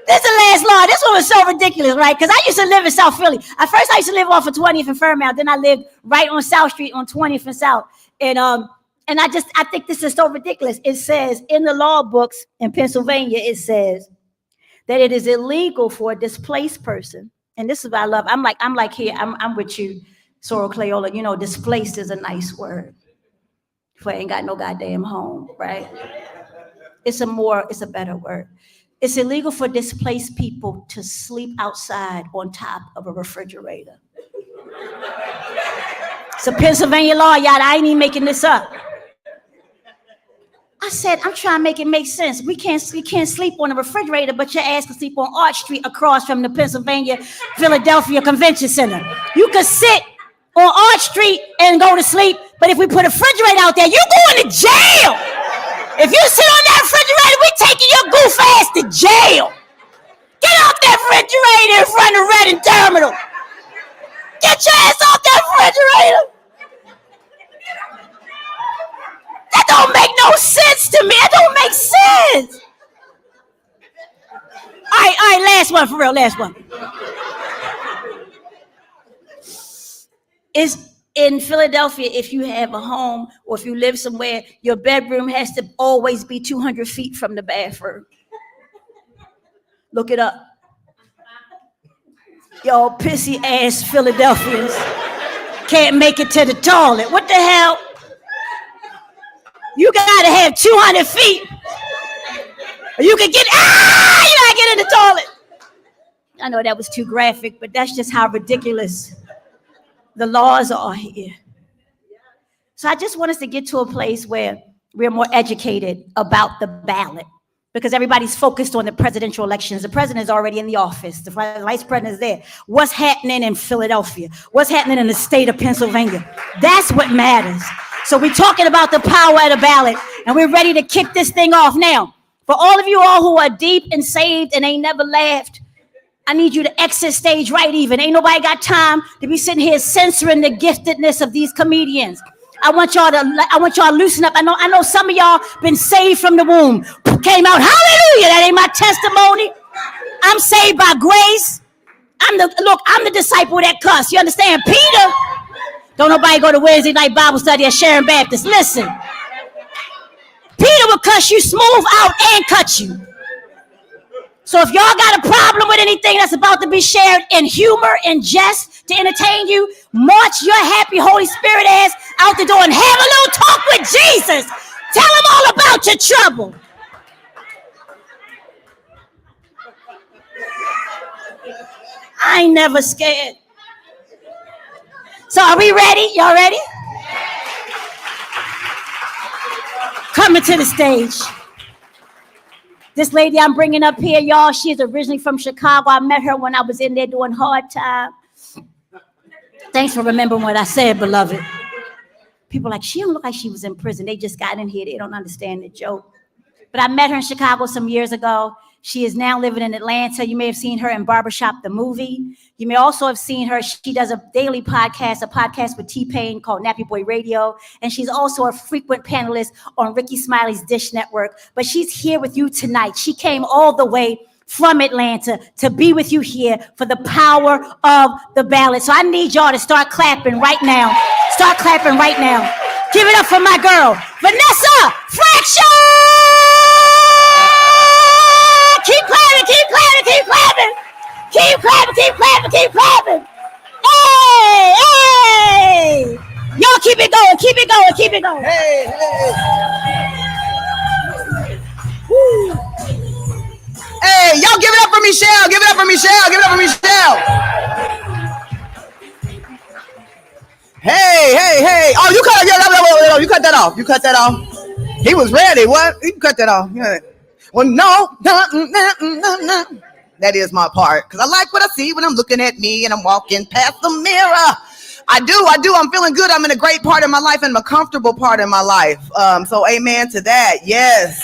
This is the last law. This one was so ridiculous, right? Because I used to live in South Philly. At first, I used to live off of 20th and Fairmount. Then I lived right on South Street on 20th and South. And I think this is so ridiculous. It says in the law books in Pennsylvania, it says that it is illegal for a displaced person. And this is what I love. I'm like here. I'm with you, Sorrel Cleola. You know, displaced is a nice word. For ain't got no goddamn home, right? It's a better word. It's illegal for displaced people to sleep outside on top of a refrigerator. It's a Pennsylvania law, y'all. I ain't even making this up. I said, I'm trying to make it make sense. You can't sleep on a refrigerator, but your ass can sleep on Arch Street across from the Philadelphia Convention Center. You could sit on Arch Street and go to sleep, but if we put a refrigerator out there, you're going to jail. If you sit on that refrigerator, we taking your goof ass to jail. Get off that refrigerator in front of Reading Terminal. Get your ass off that refrigerator. That don't make no sense to me. That don't make sense. All right, last one for real, last one. Is in Philadelphia, if you have a home or if you live somewhere, your bedroom has to always be 200 feet from the bathroom. Look it up. Y'all pissy ass Philadelphians can't make it to the toilet. What the hell? You gotta have 200 feet. Or you can get, you gotta get in the toilet. I know that was too graphic, but that's just how ridiculous the laws are here. So I just want us to get to a place where we're more educated about the ballot, because everybody's focused on the presidential elections. The president is already in the office. The vice president is there. What's happening in Philadelphia? What's happening in the state of Pennsylvania? That's what matters. So we're talking about the power of the ballot, and we're ready to kick this thing off now. For all of you all who are deep and saved and ain't never laughed, I need you to exit stage right even. Ain't nobody got time to be sitting here censoring the giftedness of these comedians. I want y'all to loosen up. I know some of y'all been saved from the womb. Came out, hallelujah. That ain't my testimony. I'm saved by grace. I'm the disciple that cuss. You understand? Peter. Don't nobody go to Wednesday night Bible study at Sharon Baptist. Listen. Peter will cuss you smooth out and cut you. So if y'all got a problem with anything that's about to be shared in humor and jest to entertain you, march your happy Holy Spirit ass out the door and have a little talk with Jesus. Tell him all about your trouble. I ain't never scared. So are we ready? Y'all ready? Coming to the stage. This lady I'm bringing up here, y'all, she's originally from Chicago. I met her when I was in there doing Hard Time. Thanks for remembering what I said, beloved. People are like, she don't look like she was in prison. They just got in here. They don't understand the joke. But I met her in Chicago some years ago. She is now living in Atlanta. You may have seen her in Barbershop, the movie. You may also have seen her. She does a daily podcast, a podcast with T-Pain called Nappy Boy Radio. And she's also a frequent panelist on Ricky Smiley's Dish Network. But she's here with you tonight. She came all the way from Atlanta to be with you here for the power of the ballot. So I need y'all to start clapping right now. Start clapping right now. Give it up for my girl, Vanessa Fraction! Keep clapping, keep clapping, keep clapping. Keep clapping, keep clapping, keep clapping. Hey, hey. Y'all keep it going, keep it going, keep it going. Hey, hey. Woo. Hey, y'all give it up for Michelle. Give it up for Michelle. Give it up for Michelle. Hey, hey, hey. Oh, you cut that off. You cut that off. He was ready. What? You cut that off. Yeah. Well, no. That is my part. Because I like what I see when I'm looking at me and I'm walking past the mirror. I do. I'm feeling good. I'm in a great part of my life and a comfortable part of my life. So amen to that. Yes.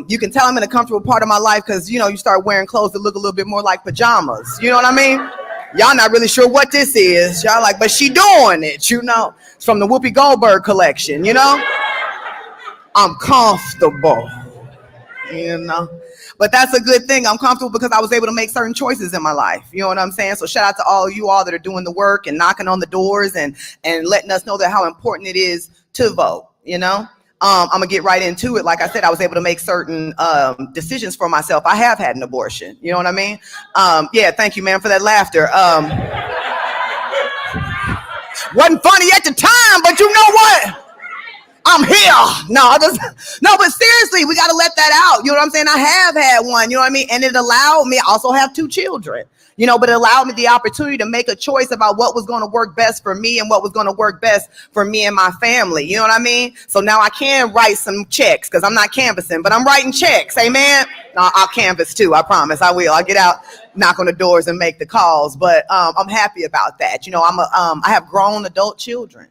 You can tell I'm in a comfortable part of my life because, you know, you start wearing clothes that look a little bit more like pajamas. You know what I mean? Y'all not really sure what this is. Y'all like, but she doing it, you know. It's from the Whoopi Goldberg collection, you know. I'm comfortable, you know. But that's a good thing. I'm comfortable because I was able to make certain choices in my life. You know what I'm saying? So shout out to all of you all that are doing the work and knocking on the doors and letting us know that how important it is to vote, you know? I'm gonna get right into it. Like I said, I was able to make certain decisions for myself. I have had an abortion. You know what I mean? Yeah, thank you, man, for that laughter. Wasn't funny at the time, but you know what? I'm here. No, but seriously, we got to let that out. You know what I'm saying? I have had one, you know what I mean? And it allowed me, I also have 2 children, you know, but it allowed me the opportunity to make a choice about what was going to work best for me and what was going to work best for me and my family. You know what I mean? So now I can write some checks because I'm not canvassing, but I'm writing checks. Amen. No, I'll canvass too. I promise I will. I'll get out, knock on the doors and make the calls. But I'm happy about that. You know, I have grown adult children.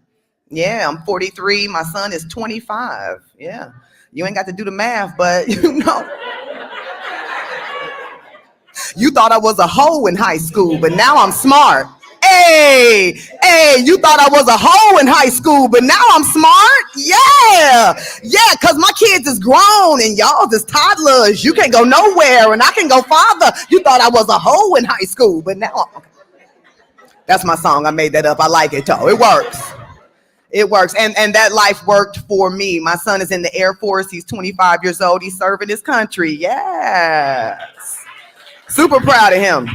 Yeah, I'm 43. My son is 25. Yeah, you ain't got to do the math, but you know. You thought I was a hoe in high school, but now I'm smart. Hey, you thought I was a hoe in high school, but now I'm smart? Yeah, because my kids is grown and y'all is toddlers. You can't go nowhere and I can go farther. You thought I was a hoe in high school, but now that's my song. I made that up. I like it, though. It works. It works. And that life worked for me. My son is in the Air Force. He's 25 years old. He's serving his country. Yes. Super proud of him.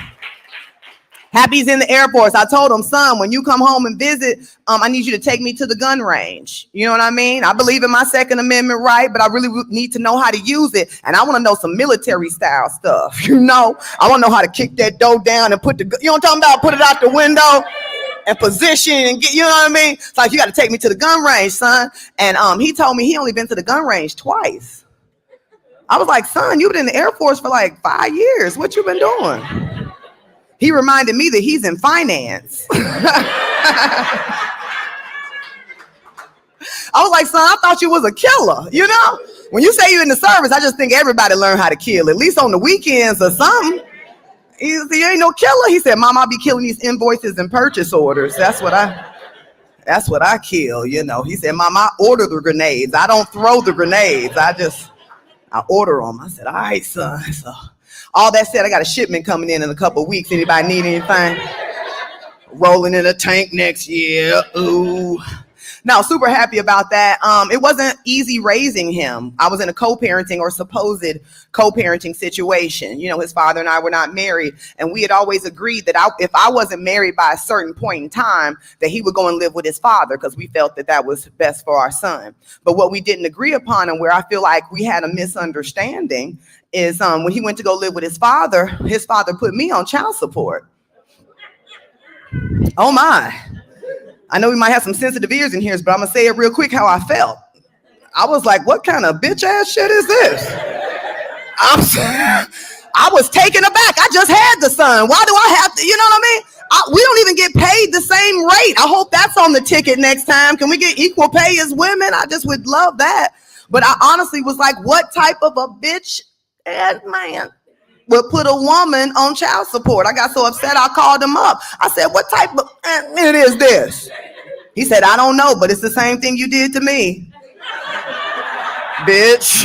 Happy he's in the Air Force. I told him, son, when you come home and visit, I need you to take me to the gun range. You know what I mean? I believe in my Second Amendment right, but I really need to know how to use it. And I want to know some military style stuff. You know, I want to know how to kick that door down and put the, you know what I'm talking about? Put it out the window and position and get, you know what I mean? It's like, you got to take me to the gun range, son. And he told me he only been to the gun range twice. I was like, son, you've been in the Air Force for like 5 years. What you been doing? He reminded me that he's in finance. I was like, son, I thought you was a killer, you know? When you say you're in the service, I just think everybody learn how to kill, at least on the weekends or something. He said, you ain't no killer. He said, Mom, I'll be killing these invoices and purchase orders. That's what I kill, you know. He said, Mom, I order the grenades. I don't throw the grenades. I order them. I said, all right, son. So all that said, I got a shipment coming in a couple of weeks. Anybody need anything? Rolling in a tank next year. Ooh. No, super happy about that. It wasn't easy raising him. I was in a co-parenting or supposed co-parenting situation. You know, his father and I were not married, and we had always agreed that if I wasn't married by a certain point in time, that he would go and live with his father because we felt that was best for our son. But what we didn't agree upon, and where I feel like we had a misunderstanding, is when he went to go live with his father put me on child support. Oh my. I know we might have some sensitive ears in here, but I'm gonna say it real quick how I felt. I was like, what kind of bitch ass shit is this? I was taken aback. I just had the son. Why do I have to, you know what I mean? We don't even get paid the same rate. I hope that's on the ticket next time. Can we get equal pay as women? I just would love that. But I honestly was like, what type of a bitch ass man would put a woman on child support? I got so upset I called him up. I said, what type of it is this? He said, I don't know, but it's the same thing you did to me. Bitch.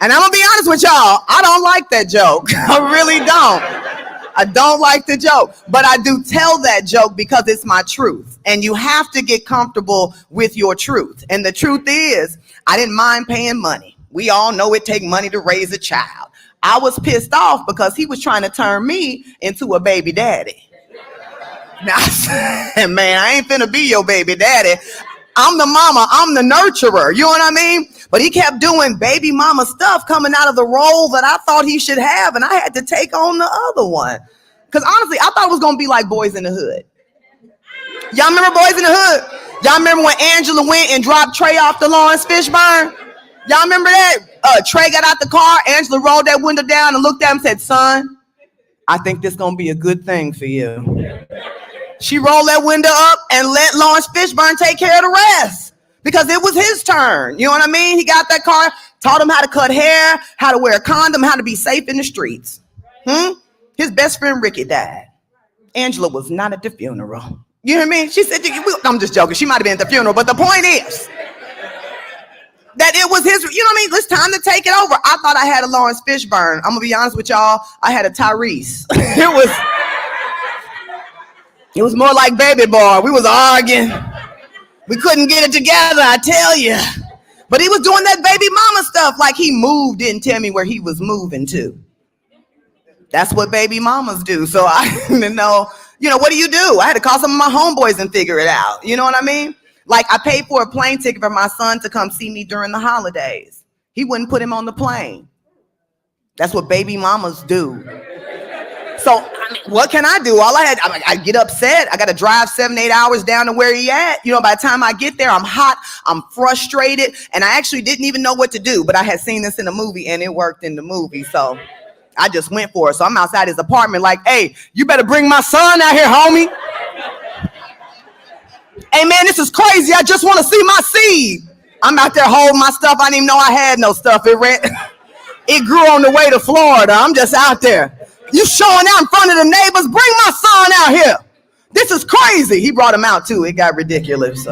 And I'm gonna be honest with y'all, I don't like that joke. I really don't. I don't like the joke, but I do tell that joke because it's my truth. And you have to get comfortable with your truth. And the truth is, I didn't mind paying money. We all know it takes money to raise a child. I was pissed off because he was trying to turn me into a baby daddy. Now, man, I ain't finna be your baby daddy. I'm the mama, I'm the nurturer, you know what I mean? But he kept doing baby mama stuff coming out of the role that I thought he should have, and I had to take on the other one. Because honestly, I thought it was gonna be like Boys in the Hood. Y'all remember Boys in the Hood? Y'all remember when Angela went and dropped Trey off the Lawrence Fishburne? Y'all remember that? Trey got out the car, Angela rolled that window down and looked at him and said, son, I think this gonna be a good thing for you. She rolled that window up and let Lawrence Fishburne take care of the rest because it was his turn. You know what I mean? He got that car, taught him how to cut hair, how to wear a condom, how to be safe in the streets. His best friend Ricky died. Angela was not at the funeral. You know what I mean? She said, I'm just joking. She might have been at the funeral, but the point is that it was his, you know what I mean? It's time to take it over. I thought I had a Lawrence Fishburne. I'm gonna be honest with y'all. I had a Tyrese. It was more like Baby Boy. We was arguing. We couldn't get it together, I tell you. But he was doing that baby mama stuff, like he moved, didn't tell me where he was moving to. That's what baby mamas do. So I didn't know, what do you do? I had to call some of my homeboys and figure it out. You know what I mean? Like I paid for a plane ticket for my son to come see me during the holidays. He wouldn't put him on the plane. That's what baby mamas do. So what can I do? I get upset. I got to drive 7-8 hours down to where he at. By the time I get there, I'm hot, I'm frustrated, and I actually didn't even know what to do. But I had seen this in a movie, and it worked in the movie. So I just went for it. So I'm outside his apartment like, hey, you better bring my son out here, homie. Hey, man, this is crazy. I just want to see my seed. I'm out there holding my stuff. I didn't even know I had no stuff. It grew on the way to Florida. I'm just out there. You showing out in front of the neighbors. Bring my son out here. This is crazy. He brought him out, too. It got ridiculous.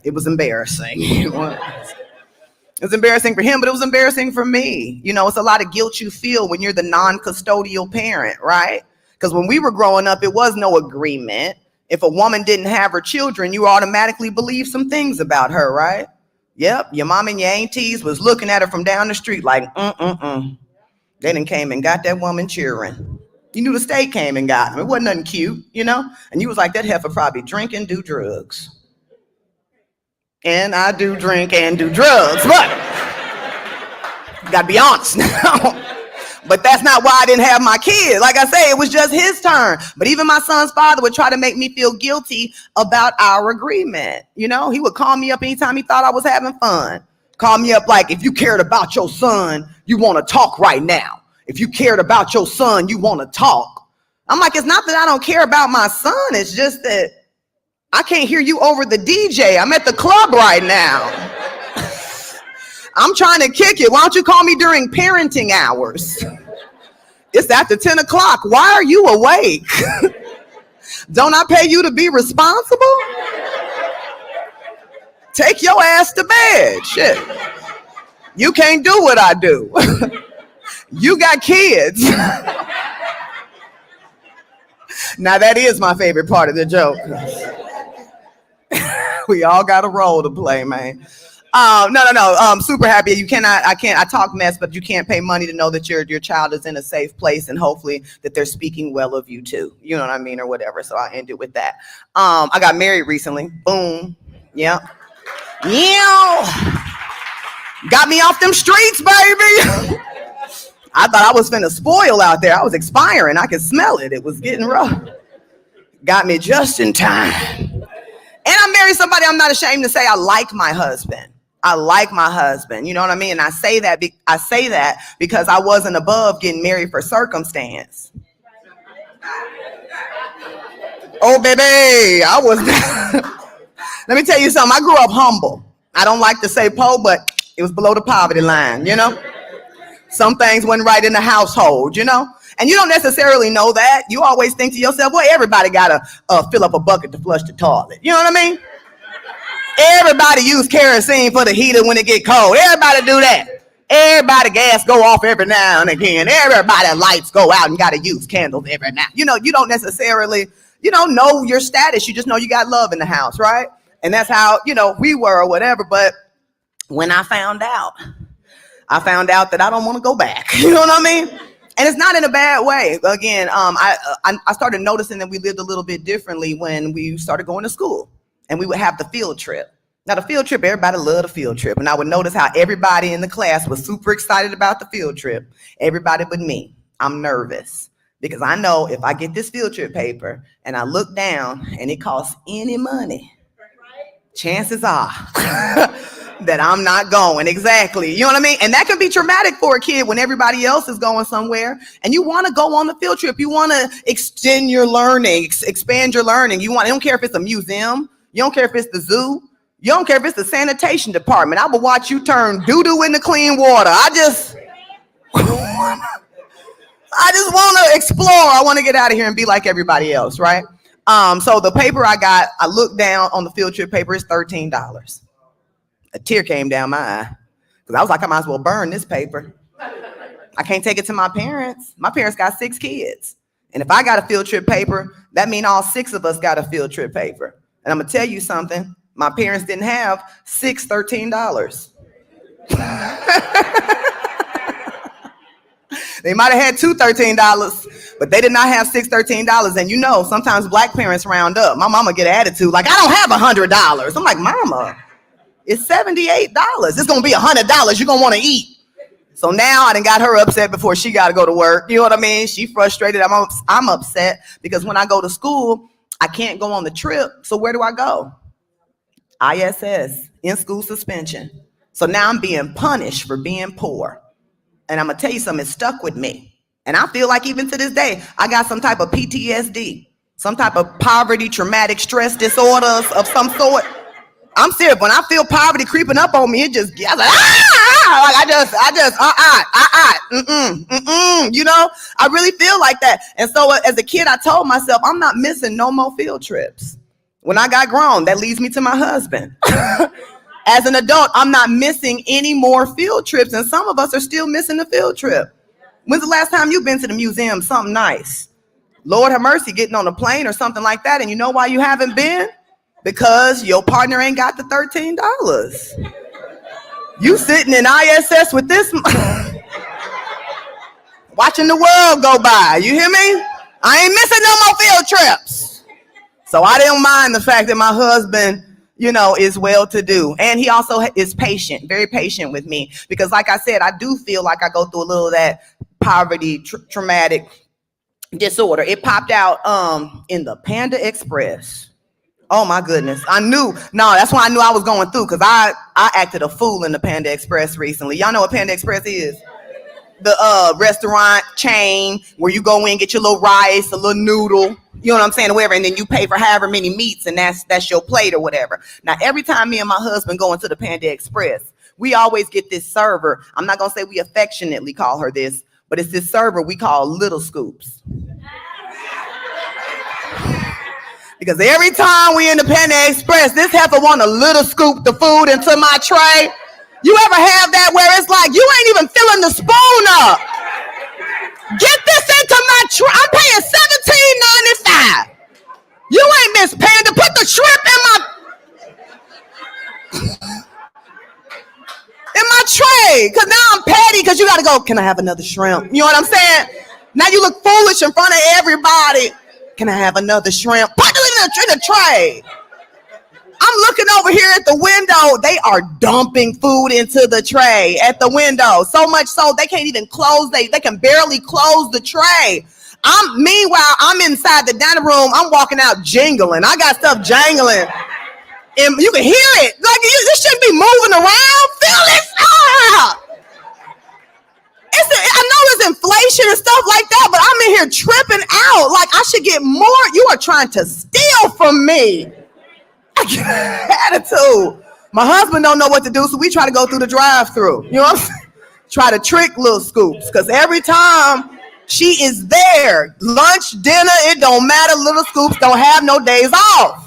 It was embarrassing. It was embarrassing for him, but it was embarrassing for me. It's a lot of guilt you feel when you're the non-custodial parent, right? Because when we were growing up, it was no agreement. If a woman didn't have her children, you automatically believe some things about her, right? Yep, your mom and your aunties was looking at her from down the street like, They done came and got that woman cheering. You knew the state came and got him. It wasn't nothing cute, And you was like, that heifer probably drink and do drugs. And I do drink and do drugs, but gotta be honest now. But that's not why I didn't have my kids. Like I say, it was just his turn. But even my son's father would try to make me feel guilty about our agreement. He would call me up anytime he thought I was having fun. Call me up like, if you cared about your son, you want to talk right now. If you cared about your son, you want to talk. I'm like, it's not that I don't care about my son. It's just that I can't hear you over the DJ. I'm at the club right now. I'm trying to kick it. Why don't you call me during parenting hours? It's after 10 o'clock. Why are you awake? Don't I pay you to be responsible? Take your ass to bed. Shit. You can't do what I do. You got kids. Now that is my favorite part of the joke. We all got a role to play, man. No. I'm super happy. I talk mess, but you can't pay money to know that your child is in a safe place and hopefully that they're speaking well of you too. You know what I mean, or whatever. So I'll end it with that. I got married recently. Boom. Yeah. Got me off them streets, baby. I thought I was finna spoil out there. I was expiring. I could smell it. It was getting rough. Got me just in time. And I married somebody I'm not ashamed to say I like my husband. I like my husband. You know what I mean? And I say that because I wasn't above getting married for circumstance. Oh, baby, I was. Let me tell you something. I grew up humble. I don't like to say poor, but it was below the poverty line, Some things went right in the household, And you don't necessarily know that. You always think to yourself, well, everybody got to fill up a bucket to flush the toilet. You know what I mean? Everybody use kerosene for the heater when it get cold. Everybody do that. Everybody gas go off every now and again. Everybody lights go out and got to use candles every now. You don't necessarily, know your status. You just know you got love in the house, right? And that's how, we were or whatever. But when I found out that I don't want to go back. You know what I mean? And it's not in a bad way. Again, I started noticing that we lived a little bit differently when we started going to school. And we would have the field trip. Now, the field trip, everybody loved the field trip. And I would notice how everybody in the class was super excited about the field trip. Everybody but me. I'm nervous. Because I know if I get this field trip paper and I look down and it costs any money, chances are that I'm not going. Exactly. You know what I mean? And that can be traumatic for a kid when everybody else is going somewhere and you want to go on the field trip. You want to extend your learning, expand your learning. You don't care if it's a museum. You don't care if it's the zoo. You don't care if it's the sanitation department. I will watch you turn doo-doo into clean water. I I just want to explore. I want to get out of here and be like everybody else, right? So the paper I got, I looked down on the field trip paper. It's $13. A tear came down my eye because I was like, I might as well burn this paper. I can't take it to my parents. My parents got 6 kids. And if I got a field trip paper, that means all 6 of us got a field trip paper. And I'm going to tell you something. My parents didn't have 6 $13. They might have had 2 $13, but they did not have 6 $13. And you know, sometimes black parents round up. My mama get an attitude like, I don't have $100. I'm like, Mama, it's $78. It's going to be $100 you're going to want to eat. So now I done got her upset before she got to go to work. You know what I mean? She frustrated. I'm upset because when I go to school, I can't go on the trip. So where do I go? ISS, in-school suspension. So now I'm being punished for being poor. And I'm going to tell you something, it stuck with me. And I feel like even to this day, I got some type of PTSD, some type of poverty, traumatic stress disorders of some sort. I'm serious. When I feel poverty creeping up on me, it just, I like, you know, I really feel like that. And so as a kid, I told myself, I'm not missing no more field trips. When I got grown, that leads me to my husband. As an adult, I'm not missing any more field trips. And some of us are still missing the field trip. When's the last time you've been to the museum? Something nice. Lord have mercy, getting on a plane or something like that. And you know why you haven't been? Because your partner ain't got the $13. You sitting in ISS with this, watching the world go by. You hear me? I ain't missing no more field trips. So I didn't mind the fact that my husband, you know, is well-to-do. And he also is patient, very patient with me. Because like I said, I do feel like I go through a little of that poverty, traumatic disorder. It popped out in the Panda Express. Oh my goodness. That's when I knew I was going through, because I acted a fool in the Panda Express recently. Y'all know what Panda Express is? The restaurant chain where you go in, get your little rice, a little noodle, you know what I'm saying, or whatever, and then you pay for however many meats, and that's your plate or whatever. Now, every time me and my husband go into the Panda Express, we always get this server. I'm not going to say we affectionately call her this, but it's this server we call Little Scoops. Because every time we in the Panda Express, this heifer want to little scoop the food into my tray. You ever have that where it's like, you ain't even filling the spoon up? Get this into my tray. I'm paying $17.95. You ain't Miss Panda. Put the shrimp in my tray. Because now I'm petty because you got to go, can I have another shrimp? You know what I'm saying? Now you look foolish in front of everybody. Can I have another shrimp? Put it in the tray. I'm looking over here at the window. They are dumping food into the tray at the window. So much so they can't even close. They can barely close the tray. Meanwhile, I'm inside the dining room. I'm walking out jingling. I got stuff jangling. And you can hear it. Like, this shouldn't be moving around. Feel this up. I know there's inflation and stuff like that, but I'm in here tripping out. Like, I should get more. You are trying to steal from me. Attitude. My husband don't know what to do, so we try to go through the drive-through. You know what I'm saying? Try to trick Little Scoops, because every time she is there, lunch, dinner, it don't matter. Little Scoops don't have no days off.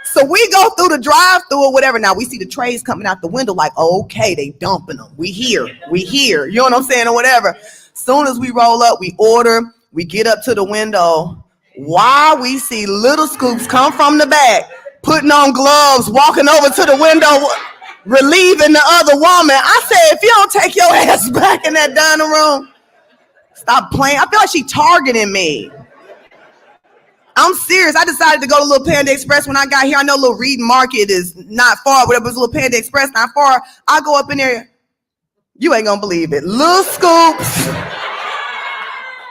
So we go through the drive-through or whatever. Now we see the trays coming out the window like, oh, okay, they dumping them. We here. You know what I'm saying, or whatever. Soon as we roll up, we order, we get up to the window. While we see Little Scoops come from the back, putting on gloves, walking over to the window, relieving the other woman. I said, if you don't take your ass back in that dining room, stop playing. I feel like she targeting me. I'm serious. I decided to go to Little Panda Express when I got here. I know Little Reed Market is not far, but it was Little Panda Express not far. I go up in there. You ain't gonna believe it. Little Scoops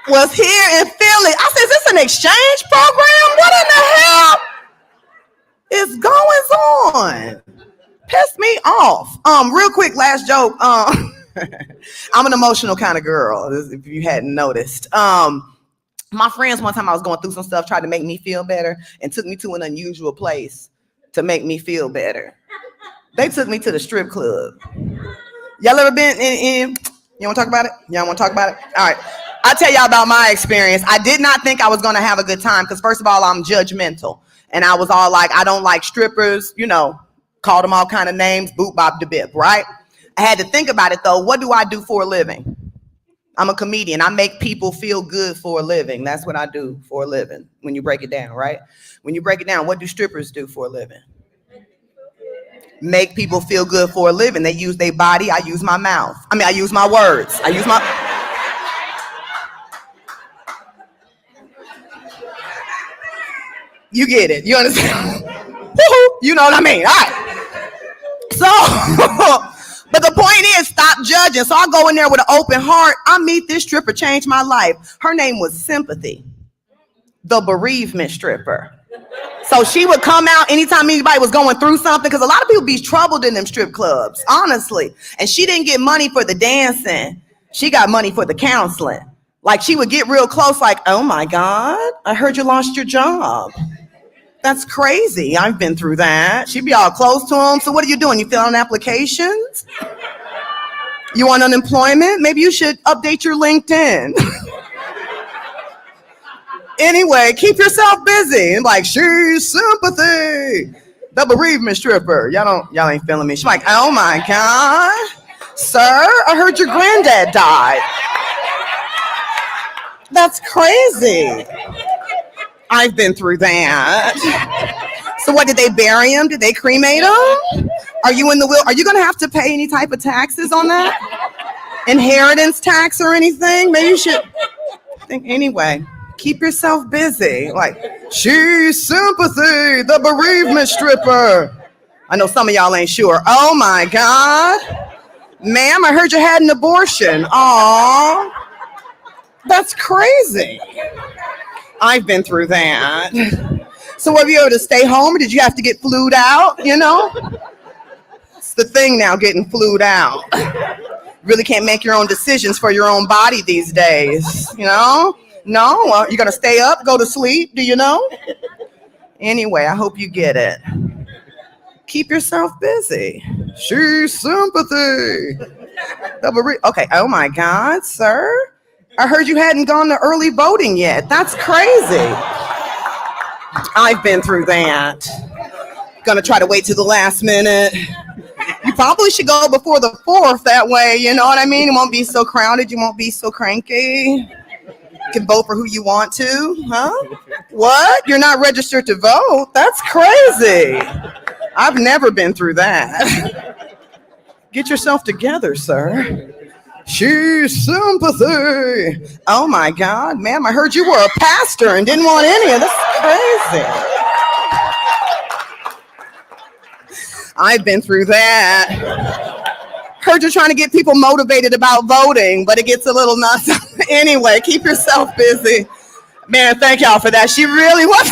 was here in Philly. I said, is this an exchange program? What in the hell is going on? Piss me off. Real quick, last joke. I'm an emotional kind of girl, if you hadn't noticed. My friends, one time I was going through some stuff, tried to make me feel better, and took me to an unusual place to make me feel better. They took me to the strip club. Y'all ever been in? You want to talk about it? Y'all want to talk about it? All right. I'll tell y'all about my experience. I did not think I was going to have a good time because, first of all, I'm judgmental. And I was all like, I don't like strippers, you know, called them all kind of names, boop, bop, da bip, right? I had to think about it, though. What do I do for a living? I'm a comedian. I make people feel good for a living. That's what I do for a living when you break it down, right? When you break it down, what do strippers do for a living? Make people feel good for a living. They use their body. I use my mouth. I use my words. You get it. You understand? You know what I mean? All right. So, but the point is, stop judging. So I go in there with an open heart. I meet this stripper, changed my life. Her name was Sympathy, the bereavement stripper. So she would come out anytime anybody was going through something, because a lot of people be troubled in them strip clubs, honestly. And she didn't get money for the dancing. She got money for the counseling. Like, she would get real close, like, oh my God, I heard you lost your job. That's crazy. I've been through that. She'd be all close to him. So what are you doing? You fill out applications? You want unemployment? Maybe you should update your LinkedIn. Anyway, keep yourself busy. And like, she's Sympathy, the bereavement stripper. Y'all ain't feeling me. She's like, oh my God, sir, I heard your granddad died. That's crazy. I've been through that. So what, did they bury him? Did they cremate him? Are you in the will? Are you going to have to pay any type of taxes on that? Inheritance tax or anything? Maybe you should think anyway. Keep yourself busy. Like, she's Sympathy, the bereavement stripper. I know some of y'all ain't sure. Oh my God. Ma'am, I heard you had an abortion. Aw, that's crazy. I've been through that. So were you able to stay home, or did you have to get flued out, you know? It's the thing now, getting flued out. Really can't make your own decisions for your own body these days, you know? No? Well, you're going to stay up, go to sleep, do you know? Anyway, I hope you get it. Keep yourself busy. She's Sympathy. Okay, oh my God, sir. I heard you hadn't gone to early voting yet. That's crazy. I've been through that. Gonna try to wait till the last minute. You probably should go before the 4th, that way, you know what I mean? It won't be so crowded, you won't be so cranky. You can vote for who you want to, huh? What? You're not registered to vote? That's crazy. I've never been through that. Get yourself together, sir. She's Sympathy. Oh my God, ma'am, I heard you were a pastor and didn't want any of this. Crazy. I've been through that. Heard you're trying to get people motivated about voting, but it gets a little nuts. Anyway, keep yourself busy. Man, thank y'all for that. She really was.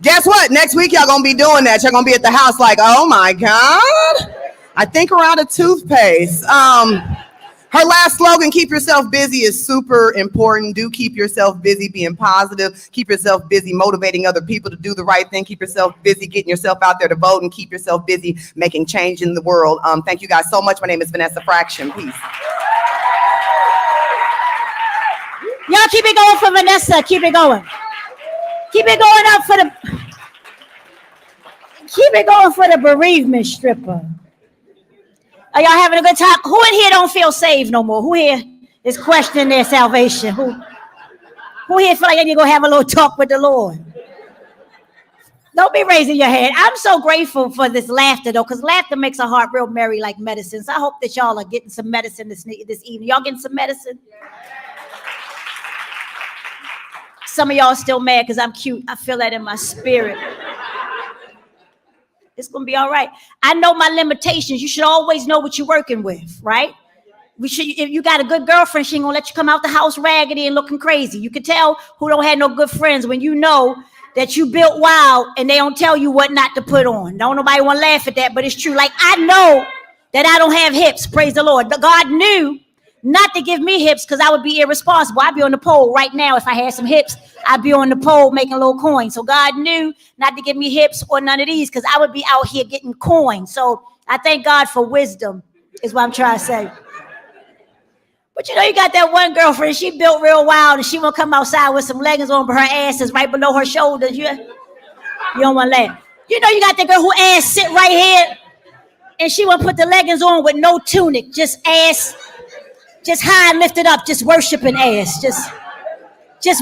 Guess what? Next week, y'all gonna be doing that. Y'all gonna be at the house like, oh my God. I think we're out of toothpaste. Her last slogan, keep yourself busy, is super important. Do keep yourself busy being positive. Keep yourself busy motivating other people to do the right thing. Keep yourself busy getting yourself out there to vote, and keep yourself busy making change in the world. Thank you guys so much. My name is Vanessa Fraction. Peace. Y'all keep it going for Vanessa. Keep it going. Keep it going up for the bereavement stripper. Are y'all having a good time? Who in here don't feel saved no more? Who here is questioning their salvation? Who here feel like they need to go have a little talk with the Lord? Don't be raising your hand. I'm so grateful for this laughter, though, because laughter makes a heart real merry like medicine. So I hope that y'all are getting some medicine this evening. Y'all getting some medicine? Some of y'all still mad because I'm cute. I feel that in my spirit. It's going to be all right. I know my limitations. You should always know what you're working with, right? If you got a good girlfriend, she ain't going to let you come out the house raggedy and looking crazy. You can tell who don't have no good friends when you know that you built wild and they don't tell you what not to put on. Don't nobody want to laugh at that, but it's true. Like, I know that I don't have hips, praise the Lord. God knew not to give me hips because I would be irresponsible. I'd be on the pole right now. If I had some hips, I'd be on the pole making a little coin. So God knew not to give me hips or none of these because I would be out here getting coins. So I thank God for wisdom is what I'm trying to say. But you know, you got that one girlfriend, she built real wild, and she won't come outside with some leggings on, but her ass is right below her shoulders. You don't want to laugh. You know, you got that girl who ass sit right here, and she won't put the leggings on with no tunic, just ass, just high and lifted up, just worshiping ass, just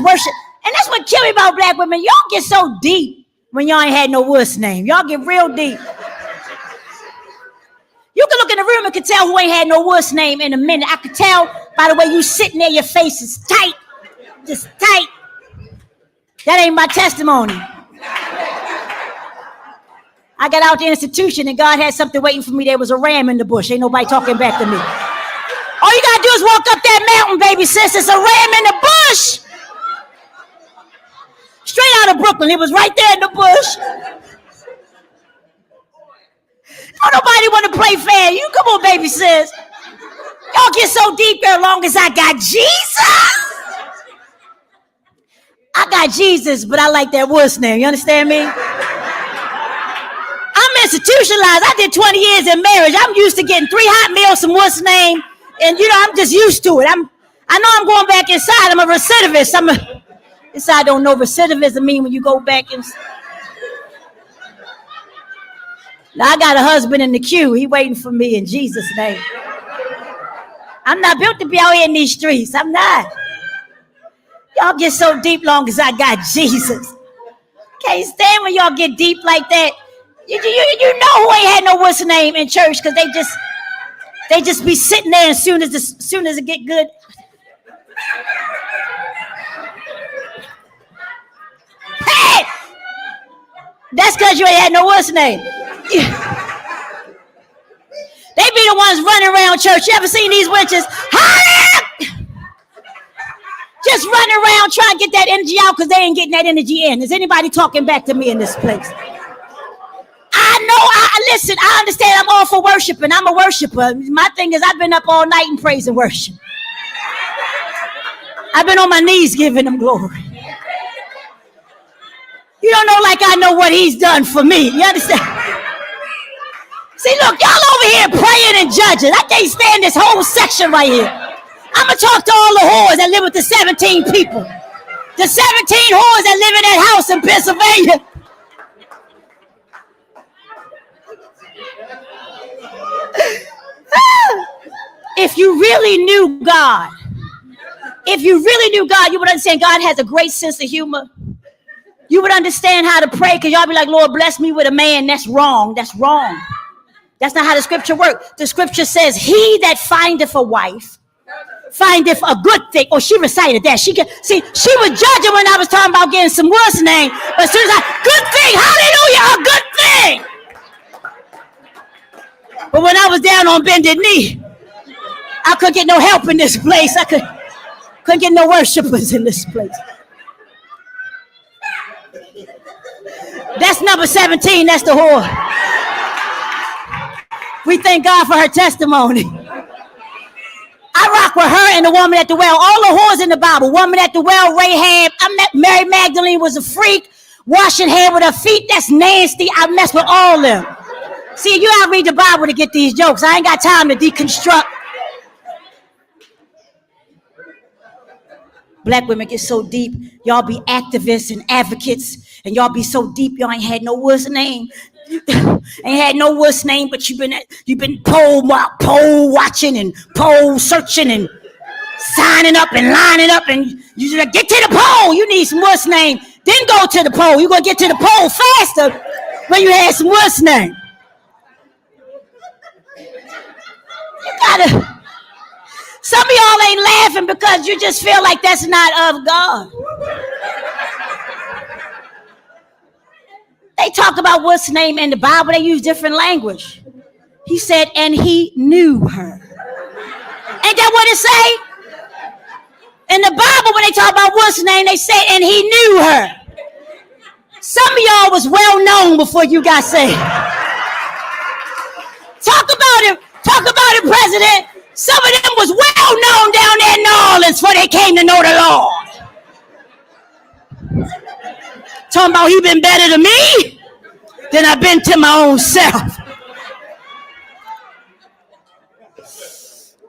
worship. And that's what killed me about black women. Y'all get so deep when y'all ain't had no wuss name. Y'all get real deep. You can look in the room and can tell who ain't had no wuss name in a minute. I could tell by the way you sitting there, your face is tight, just tight. That ain't my testimony. I got out the institution and God had something waiting for me. There was a ram in the bush. Ain't nobody talking back to me. All you gotta do is walk up that mountain, baby sis. It's a ram in the bush. Straight out of Brooklyn. It was right there in the bush. Don't nobody want to play fair. You come on, baby sis. Y'all get so deep there as long as I got Jesus. I got Jesus, but I like that wuss name. You understand me? I'm institutionalized. I did 20 years in marriage. I'm used to getting 3 hot meals, some wuss name, and you know, I'm just used to it. I know I'm going back inside. I'm a recidivist. I don't know recidivism mean when you go back and. Now I got a husband in the queue. He waiting for me in Jesus' name. I'm not built to be out here in these streets. I'm not. Y'all get so deep long as I got Jesus. Can't stand when y'all get deep like that. You know who ain't had no what's name in church because they just be sitting there as soon as it get good. Hey! That's because you ain't had no what's name. They be the ones running around church. You ever seen these witches? Just running around trying to get that energy out because they ain't getting that energy in. Is anybody talking back to me in this place? Listen, I understand I'm all for worshiping. I'm a worshiper. My thing is I've been up all night in praise and worship. I've been on my knees giving him glory. You don't know like I know what he's done for me. You understand? See, look, y'all over here praying and judging. I can't stand this whole section right here. I'm going to talk to all the whores that live with the 17 people. The 17 whores that live in that house in Pennsylvania. If you really knew God, you would understand God has a great sense of humor. You would understand how to pray because y'all be like, Lord, bless me with a man. That's wrong. That's wrong. That's not how the scripture works. The scripture says, he that findeth a wife findeth a good thing. Oh, she recited that. She was judging when I was talking about getting some worse name. But as soon as good thing, hallelujah, a good thing. But when I was down on bended knee, I couldn't get no help in this place. I couldn't get no worshipers in this place. That's number 17. That's the whore. We thank God for her testimony. I rock with her and the woman at the well. All the whores in the Bible. Woman at the well, Rahab. Mary Magdalene was a freak. Washing hair with her feet. That's nasty. I mess with all of them. See, you gotta read the Bible to get these jokes. I ain't got time to deconstruct. Black women get so deep. Y'all be activists and advocates. And y'all be so deep. Y'all ain't had no worse name. Ain't had no worse name, but you've been poll watching and poll searching and signing up and lining up, and you just like, get to the poll. You need some worse name. Then go to the poll. You're gonna get to the poll faster when you had some worse name. You gotta. Some of y'all ain't laughing because you just feel like that's not of God. They talk about what's name in the Bible. They use different language. He said, and he knew her. Ain't that what it say? In the Bible, when they talk about what's name, they say, and he knew her. Some of y'all was well known before you got saved. Talk about it, President. Some of them was well known down there in New Orleans before they came to know the Lord. Talking about he been better to me than I've been to my own self.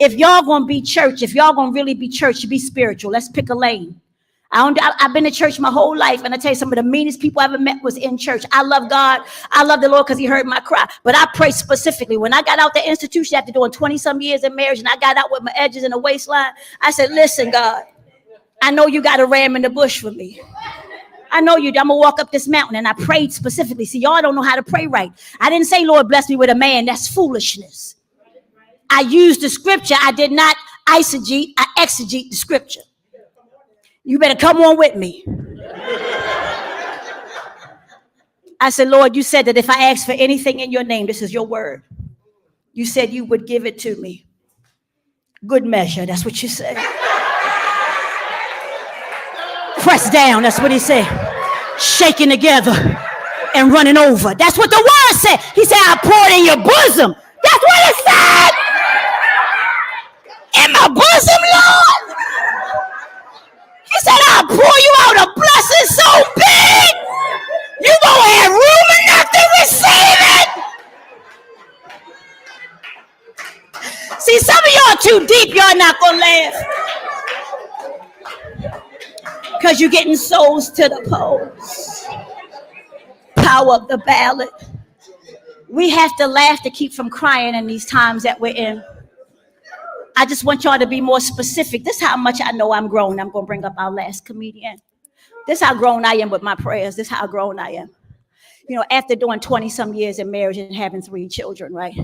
if y'all gonna be church, if y'all gonna really be church, you be spiritual. Let's pick a lane. I've been to church my whole life, and I tell you, some of the meanest people I ever met was in church. I love God. I love the Lord because he heard my cry. But I pray specifically. When I got out the institution after doing 20-some years in marriage, and I got out with my edges and a waistline, I said, listen, God, I know you got a ram in the bush for me. I know you. I'm going to walk up this mountain. And I prayed specifically. See, y'all don't know how to pray right. I didn't say, Lord, bless me with a man. That's foolishness. I used the scripture. I did not eisegete. I exegete the scripture. You better come on with me. I said, Lord, you said that if I ask for anything in your name, this is your word. You said you would give it to me. Good measure. That's what you said. Press down. That's what he said. Shaking together and running over. That's what the word said. He said, I poured in your bosom. That's what it said. In my bosom, Lord. He said, I'll pour you out a blessing so big, you won't have room enough to receive it. See, some of y'all too deep, y'all not going to laugh. Because you're getting souls to the polls. Power of the ballot. We have to laugh to keep from crying in these times that we're in. I just want y'all to be more specific. This is how much I know I'm grown. I'm going to bring up our last comedian. This is how grown I am with my prayers. This is how grown I am. You know, after doing 20-some years in marriage and having 3 children, right?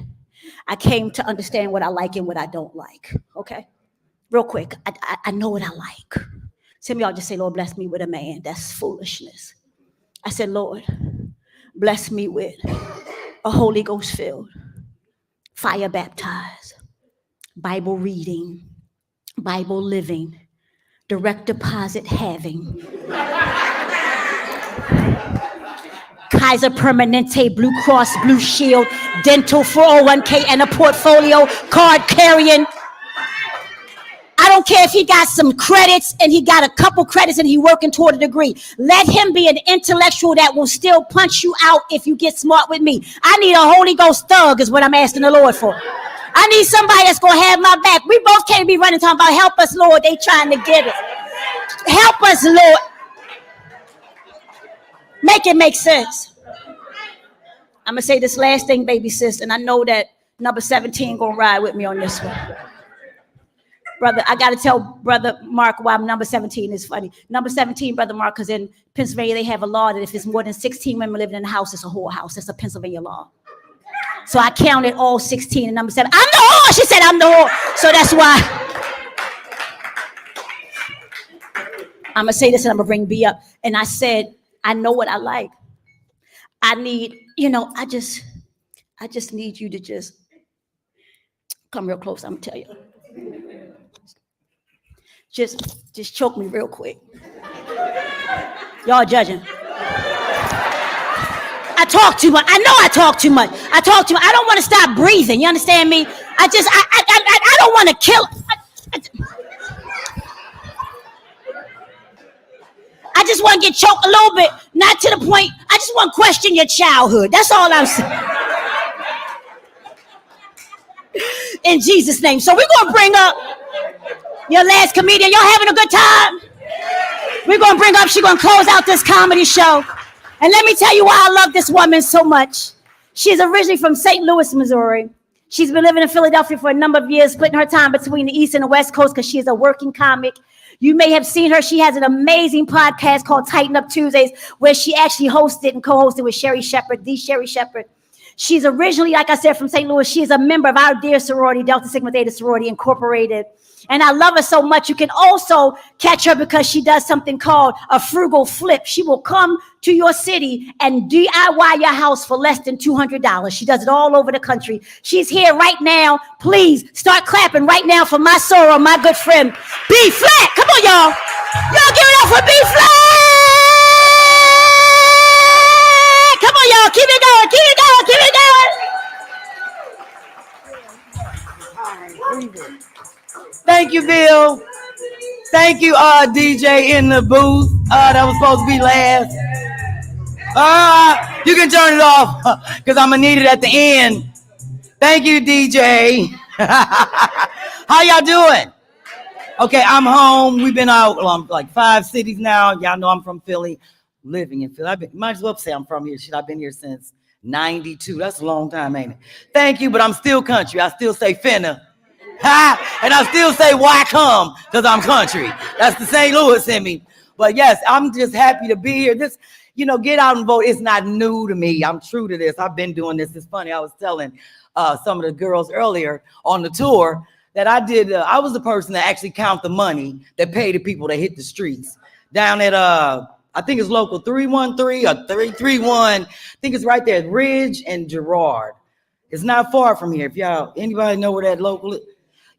I came to understand what I like and what I don't like, okay? Real quick, I know what I like. Some of y'all just say, Lord, bless me with a man. That's foolishness. I said, Lord, bless me with a Holy Ghost filled, fire baptized, Bible reading, Bible living, direct deposit having, Kaiser Permanente, Blue Cross, Blue Shield, dental 401k, and a portfolio card carrying. I don't care if he got some credits and he got a couple credits and he working toward a degree. Let him be an intellectual that will still punch you out if you get smart with me. I need a Holy Ghost thug is what I'm asking the Lord for. I need somebody that's going to have my back. We both can't be running talking about help us, Lord. They trying to get it. Help us, Lord. Make it make sense. I'm going to say this last thing, baby sis, and I know that number 17 going to ride with me on this one. Brother, I got to tell Brother Mark why number 17 is funny. Number 17, Brother Mark, because in Pennsylvania, they have a law that if it's more than 16 women living in the house, it's a whorehouse. That's a Pennsylvania law. So I counted all 16 and number 7. I'm the whore. She said I'm the whore. So that's why. I'm going to say this and I'm going to bring B up. And I said, I know what I like. I need, I just need you to just come real close. I'm going to tell you. Just choke me real quick. Y'all judging. I talk too much. I know I talk too much. I don't want to stop breathing. You understand me? I don't want to kill. I just want to get choked a little bit. Not to the point. I just want to question your childhood. That's all I'm saying. In Jesus' name. So we're going to bring up your last comedian. Y'all having a good time? We're going to bring up, she's going to close out this comedy show. And let me tell you why I love this woman so much. She's originally from St. Louis, Missouri. She's been living in Philadelphia for a number of years, splitting her time between the East and the West Coast because she is a working comic. You may have seen her. She has an amazing podcast called Tighten Up Tuesdays, where she actually hosted and co-hosted with Sherry Shepherd, the Sherry Shepherd. She's originally, like I said, from St. Louis. She is a member of our dear sorority, Delta Sigma Theta Sorority Incorporated. And I love her so much. You can also catch her because she does something called a frugal flip. She will come to your city and DIY your house for less than $200. She does it all over the country. She's here right now. Please start clapping right now for my soror, my good friend, B Flat. Come on, y'all. Y'all give it up for B Flat. Come on, y'all. Keep it going. Keep it going. Keep it going. Thank you, Bill. Thank you, DJ in the booth. That was supposed to be last. You can turn it off because I'm going to need it at the end. Thank you, DJ. How y'all doing? Okay, I'm home. We've been out like 5 cities now. Y'all know I'm from Philly, living in Philly. Might as well say I'm from here. Shit, I've been here since 92. That's a long time, ain't it? Thank you, but I'm still country. I still say finna. Ha! And I still say why come, because I'm country. That's the St. Louis in me. But yes, I'm just happy to be here. This, get out and vote. It's not new to me. I'm true to this. I've been doing this. It's funny. I was telling some of the girls earlier on the tour that I did. I was the person that actually count the money that pay the people that hit the streets down at, I think it's local 313 or 331. I think it's right there at Ridge and Girard. It's not far from here. If anybody know where that local is?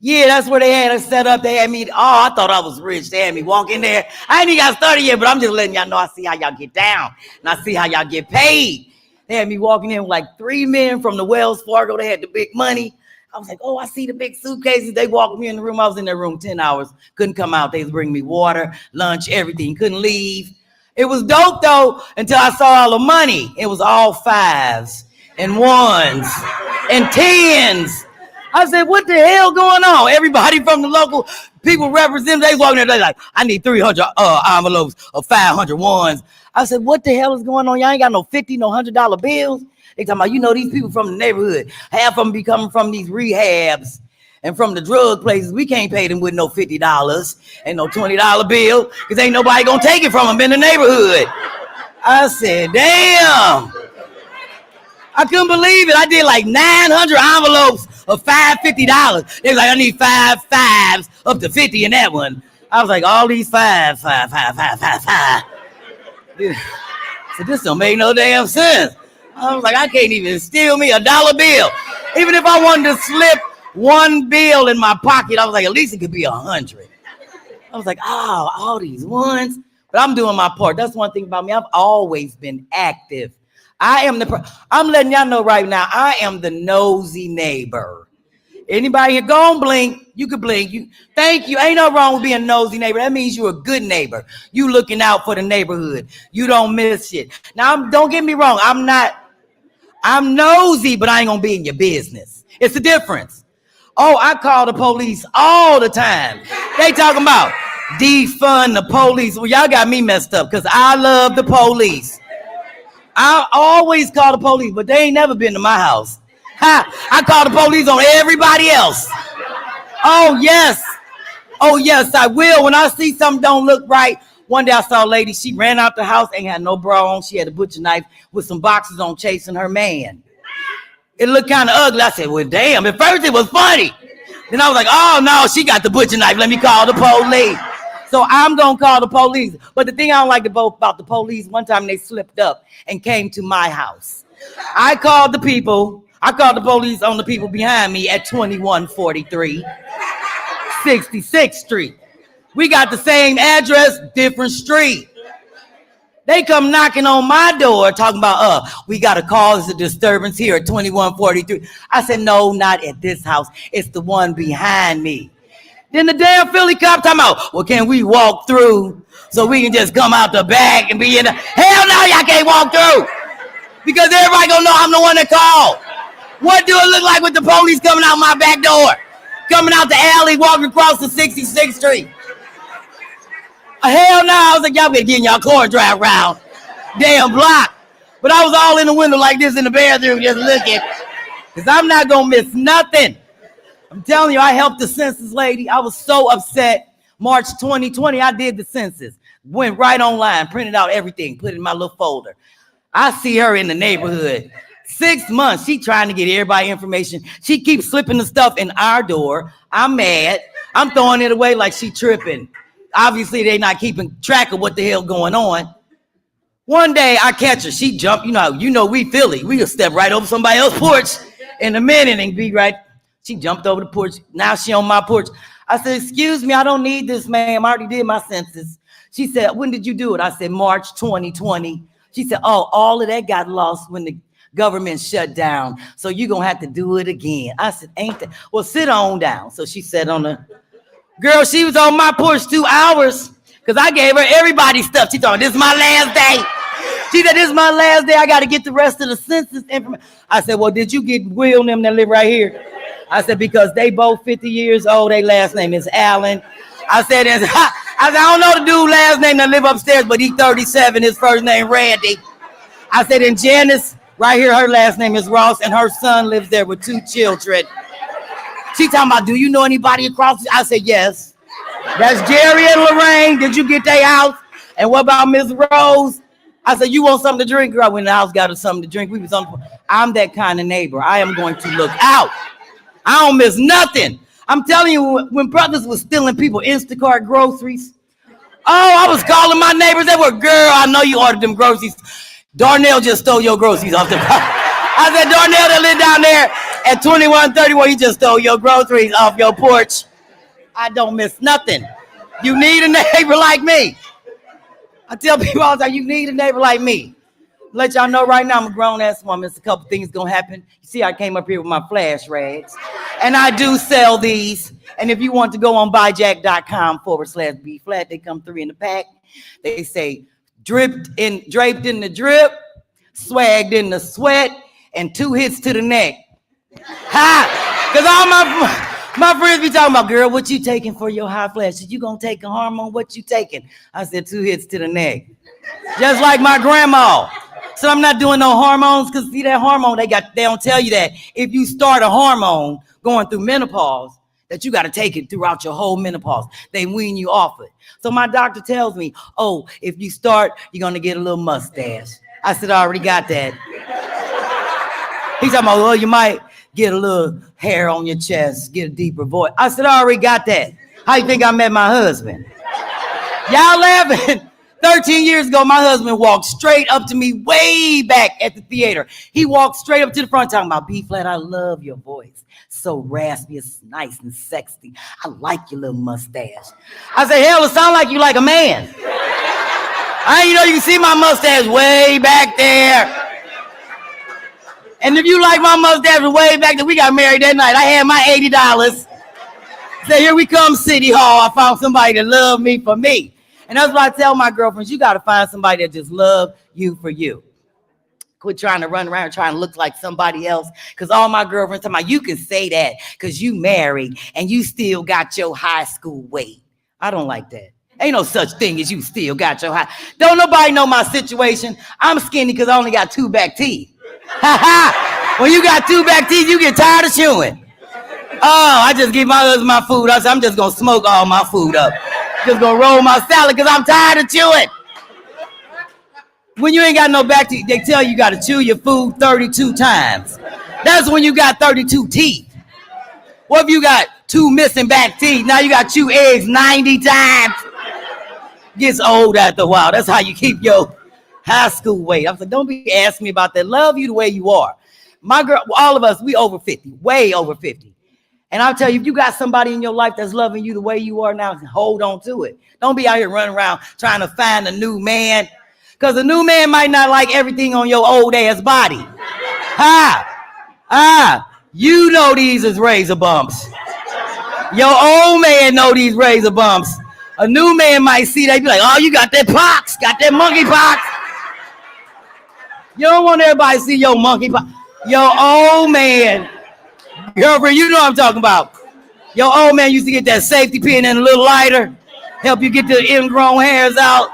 Yeah, that's where they had us set up. They had me, I thought I was rich. They had me walk in there. I ain't even got started yet, but I'm just letting y'all know I see how y'all get down. And I see how y'all get paid. They had me walking in with like 3 men from the Wells Fargo. They had the big money. I was like, I see the big suitcases. They walked me in the room. I was in their room 10 hours. Couldn't come out. They was bringing me water, lunch, everything. Couldn't leave. It was dope, though, until I saw all the money. It was all 5s and 1s and 10s. I said, what the hell going on? Everybody from the local people represent, they walking there, they like, I need 300 envelopes of 500 ones. I said, what the hell is going on? Y'all ain't got no $50, no $100 bills. They talking about, these people from the neighborhood, half of them be coming from these rehabs and from the drug places. We can't pay them with no $50 and no $20 bill because ain't nobody gonna take it from them in the neighborhood. I said, damn. I couldn't believe it. I did like 900 envelopes of $50. They was like, I need 5 5s up to 50 in that one. I was like, all these 5. So this don't make no damn sense. I was like, I can't even steal me a dollar bill. Even if I wanted to slip 1 bill in my pocket, I was like, at least it could be 100. I was like, all these ones. But I'm doing my part. That's one thing about me. I've always been active. I'm letting y'all know right now, I am the nosy neighbor. Anybody here, go on blink. You can blink. Thank you. Ain't no wrong with being a nosy neighbor. That means you're a good neighbor. You looking out for the neighborhood. You don't miss shit. Now, don't get me wrong. I'm nosy, but I ain't gonna be in your business. It's a difference. I call the police all the time. They talking about defund the police. Well, y'all got me messed up because I love the police. I always call the police, but they ain't never been to my house. I call the police on everybody else. Oh, yes, I will. When I see something don't look right. One day I saw a lady, she ran out the house, ain't had no bra on. She had a butcher knife with some boxes on chasing her man. It looked kind of ugly. I said, well, damn. At first it was funny. Then I was like, oh, no, she got the butcher knife. Let me call the police. So I'm going to call the police. But the thing I don't like about the police, one time they slipped up and came to my house. I called the police on the people behind me at 2143 66th Street. We got the same address, different street. They come knocking on my door talking about, we got to cause a disturbance here at 2143. I said, no, not at this house. It's the one behind me. Then the damn Philly cop talking about, well, can we walk through so we can just come out the back and be in the... Hell no, y'all can't walk through. Because everybody gonna know I'm the one that called. What do it look like with the police coming out my back door? Coming out the alley, walking across the 66th Street. Hell no, I was like, y'all better get in y'all car and drive around. Damn block. But I was all in the window like this in the bathroom just looking. Because I'm not gonna miss nothing. I'm telling you, I helped the census lady. I was so upset. March 2020, I did the census. Went right online, printed out everything, put it in my little folder. I see her in the neighborhood. 6 months, she trying to get everybody information. She keeps slipping the stuff in our door. I'm mad. I'm throwing it away like she tripping. Obviously, they not keeping track of what the hell going on. One day, I catch her. She jumped. You know we Philly. We'll step right over somebody else's porch in a minute and be right. She jumped over the porch. Now she on my porch. I said, excuse me, I don't need this, ma'am. I already did my census. She said, when did you do it? I said, March 2020. She said, all of that got lost when the government shut down. So you're going to have to do it again. I said, ain't that? Well, sit on down. So she sat on the... Girl, she was on my porch 2 hours because I gave her everybody's stuff. She thought, this is my last day. She said, this is my last day. I got to get the rest of the census information. I said, well, did you get Will and them that live right here? I said, because they both 50 years old. Their last name is Allen. I said, I don't know the dude last name that live upstairs, but he's 37. His first name Randy. I said, and Janice, right here, her last name is Ross, and her son lives there with 2 children. She talking about, do you know anybody across? I said, yes. That's Jerry and Lorraine. Did you get their house? And what about Miss Rose? I said, you want something to drink? Girl, I went in the house, got her something to drink. We was on. I'm that kind of neighbor. I am going to look out. I don't miss nothing. I'm telling you, when brothers was stealing people Instacart groceries, I was calling my neighbors. They were, girl, I know you ordered them groceries. Darnell just stole your groceries off the I said, Darnell that live down there at 2131, he just stole your groceries off your porch. I don't miss nothing. You need a neighbor like me. I tell people all the time, you need a neighbor like me. Let y'all know right now, I'm a grown-ass woman. There's a couple things gonna happen. You see, I came up here with my flash rags. And I do sell these. And if you want to go on buyjack.com/B flat, they come 3 in the pack. They say draped in the drip, swagged in the sweat, and 2 hits to the neck. Ha! Because all my friends be talking about, girl, what you taking for your high flash? You gonna take a hormone? What you taking? I said 2 hits to the neck. Just like my grandma. So I'm not doing no hormones, because see that hormone, they don't tell you that if you start a hormone going through menopause, that you got to take it throughout your whole menopause. They wean you off it. So my doctor tells me, if you start, you're going to get a little mustache. I said, I already got that. He's talking about, you might get a little hair on your chest, get a deeper voice. I said, I already got that. How you think I met my husband? Y'all laughing? 13 years ago, my husband walked straight up to me way back at the theater. He walked straight up to the front talking about, B-Flat, I love your voice. So raspy, it's nice and sexy. I like your little mustache. I said, hell, it sounds like you like a man. I didn't know you can see my mustache way back there. And if you like my mustache way back there, we got married that night. I had my $80. Said, here we come, City Hall. I found somebody that loved me for me. And that's what I tell my girlfriends, you got to find somebody that just love you for you. Quit trying to run around trying to look like somebody else. Because all my girlfriends tell me, you can say that because you married and you still got your high school weight. I don't like that. Ain't no such thing as you still got your high. Don't nobody know my situation. I'm skinny because I only got 2 back teeth. When you got 2 back teeth, you get tired of chewing. I just give my husband my food. I said, I'm just going to smoke all my food up. Just gonna roll my salad because I'm tired of chewing. When you ain't got no back teeth, they tell you got to chew your food 32 times. That's when you got 32 teeth. What if you got 2 missing back teeth? Now you got to chew eggs 90 times. Gets old after a while. That's how you keep your high school weight. I was like, don't be asking me about that. Love you the way you are. My girl, all of us, we over 50, way over 50. And I'll tell you, if you got somebody in your life that's loving you the way you are now, hold on to it. Don't be out here running around trying to find a new man. Because a new man might not like everything on your old ass body. You know these is razor bumps. Your old man know these razor bumps. A new man might see that, be like, oh, you got that pox, got that monkey pox. You don't want everybody to see your monkey pox. Your old man. Girlfriend, you know what I'm talking about. Your old man used to get that safety pin and a little lighter, help you get the ingrown hairs out.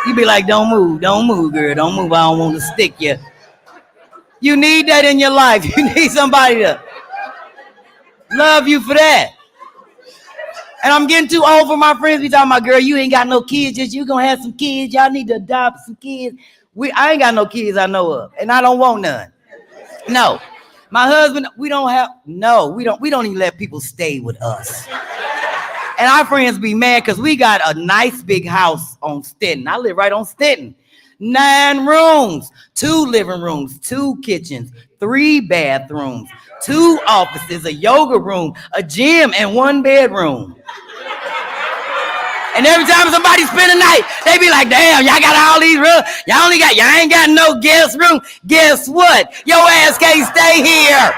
You be like, don't move, girl, don't move. I don't want to stick you. You need that in your life. You need somebody to love you for that. And I'm getting too old for my friends. Be talking about, girl, you ain't got no kids, just you gonna have some kids. Y'all need to adopt some kids. I ain't got no kids I know of, and I don't want none. No. My husband, we don't even let people stay with us. And our friends be mad because we got a nice big house on Stenton. I live right on Stenton. 9 rooms, 2 living rooms, 2 kitchens, 3 bathrooms, 2 offices, a yoga room, a gym, and 1 bedroom. And every time somebody spend a night, they be like, damn, y'all got all these rooms. Y'all ain't got no guest room. Guess what? Your ass can't stay here.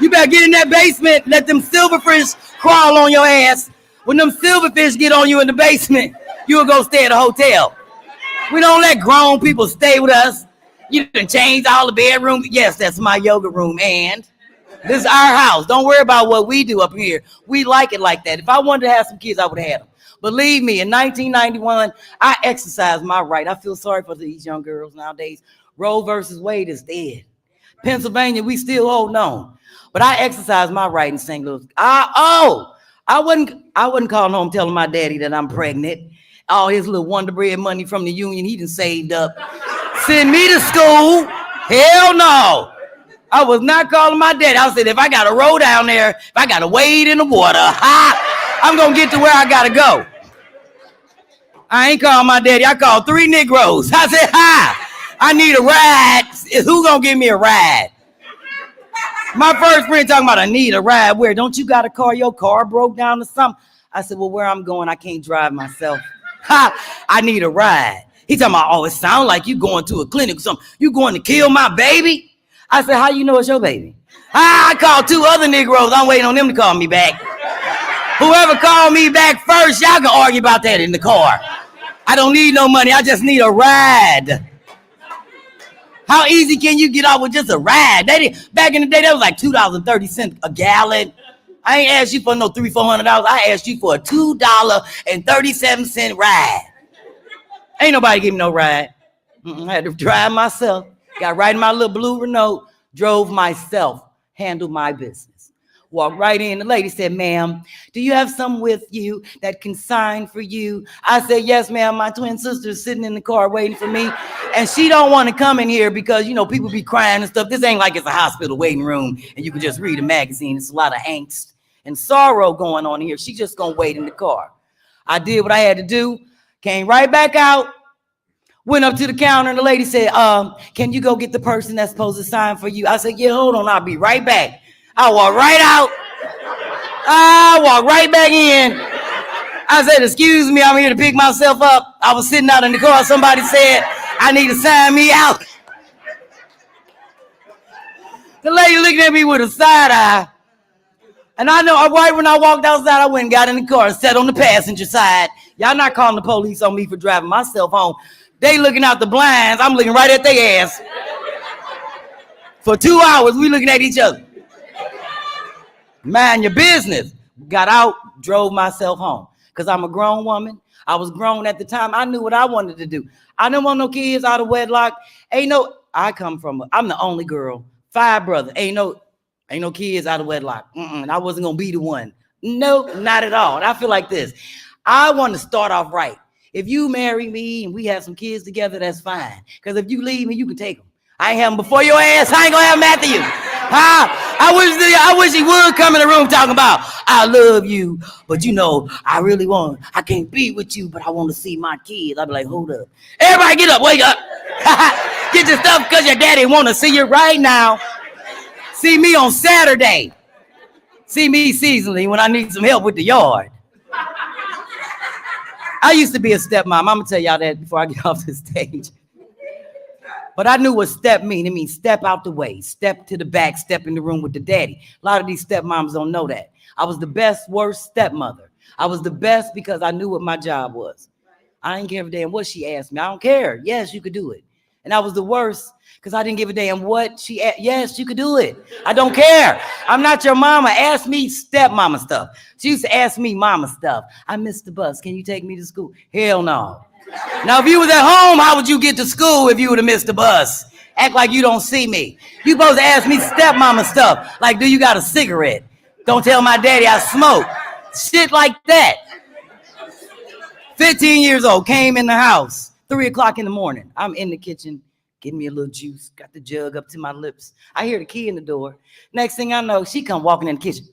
You better get in that basement, let them silverfish crawl on your ass. When them silverfish get on you in the basement, you'll go stay at a hotel. We don't let grown people stay with us. You can change all the bedrooms. Yes, that's my yoga room. And This is our house. Don't worry about what we do up here. We like it like that. If I wanted to have some kids, I would have had them. Believe me, in 1991, I exercised my right. I feel sorry for these young girls nowadays. Roe versus Wade is dead. Pennsylvania, we still hold on. But I exercised my right in St. Louis. I wouldn't call home telling my daddy that I'm pregnant. All his little Wonder Bread money from the union he done saved up. Send me to school. Hell no. I was not calling my daddy. I said, if I got to roll down there, if I got to wade in the water, I'm going to get to where I got to go. I ain't called my daddy. I called 3 Negroes. I said, I need a ride. Who going to give me a ride? My first friend talking about I need a ride. Where? Don't you got a car? Your car broke down or something? I said, well, where I'm going, I can't drive myself. I need a ride. He talking about, oh, it sounds like you going to a clinic or something. You going to kill my baby? I said, how you know it's your baby? I called 2 other Negroes. I'm waiting on them to call me back. Whoever called me back first, y'all can argue about that in the car. I don't need no money. I just need a ride. How easy can you get off with just a ride? Back in the day, that was like $2.30 a gallon. I ain't asked you for no $300-400. I asked you for a $2.37 ride. Ain't nobody give me no ride. I had to drive myself. Got right in my little blue Renault, drove myself, handled my business. Walked right in. The lady said, ma'am, do you have some with you that can sign for you? I said, yes, ma'am. My twin sister's sitting in the car waiting for me. And she don't want to come in here because, you know, people be crying and stuff. This ain't like it's a hospital waiting room and you can just read a magazine. It's a lot of angst and sorrow going on here. She just going to wait in the car. I did what I had to do. Came right back out. Went up to the counter and the lady said, can you go get the person that's supposed to sign for you? I said, yeah, hold on. I'll be right back. I walked right out. I walked right back in. I said, excuse me, I'm here to pick myself up. I was sitting out in the car. Somebody said, I need to sign me out. The lady looking at me with a side eye. And I know right when I walked outside, I went and got in the car and sat on the passenger side. Y'all not calling the police on me for driving myself home. They looking out the blinds. I'm looking right at their ass. For 2 hours, we looking at each other. Mind your business. Got out, drove myself home. Because I'm a grown woman. I was grown at the time. I knew what I wanted to do. I didn't want no kids out of wedlock. I'm the only girl. 5 brothers. Ain't no kids out of wedlock. I wasn't going to be the one. No, not at all. And I feel like this. I want to start off right. If you marry me and we have some kids together, that's fine. Because if you leave me, you can take them. I ain't have them before your ass. I ain't going to have them after you. I wish he would come in the room talking about, I love you, but you know, I can't be with you, but I want to see my kids. I'd be like, hold up. Everybody get up, wake up. Get your stuff because your daddy want to see you right now. See me on Saturday. See me seasonally when I need some help with the yard. I used to be a stepmom. I'm going to tell y'all that before I get off the stage. But I knew what step mean. It means step out the way, step to the back, step in the room with the daddy. A lot of these stepmoms don't know that. I was the best, worst stepmother. I was the best because I knew what my job was. I didn't give a damn what she asked me. I don't care. Yes, you could do it. And I was the worst because I didn't give a damn what she asked. Yes, you could do it. I don't care. I'm not your mama. Ask me stepmama stuff. She used to ask me mama stuff. I missed the bus. Can you take me to school? Hell no. Now, if you was at home, how would you get to school if you would have missed the bus? Act like you don't see me. You supposed to ask me stepmama stuff. Like, do you got a cigarette? Don't tell my daddy I smoke. Shit like that. 15 years old, came in the house, 3 o'clock in the morning. I'm in the kitchen, getting me a little juice, got the jug up to my lips. I hear the key in the door. Next thing I know, she come walking in the kitchen.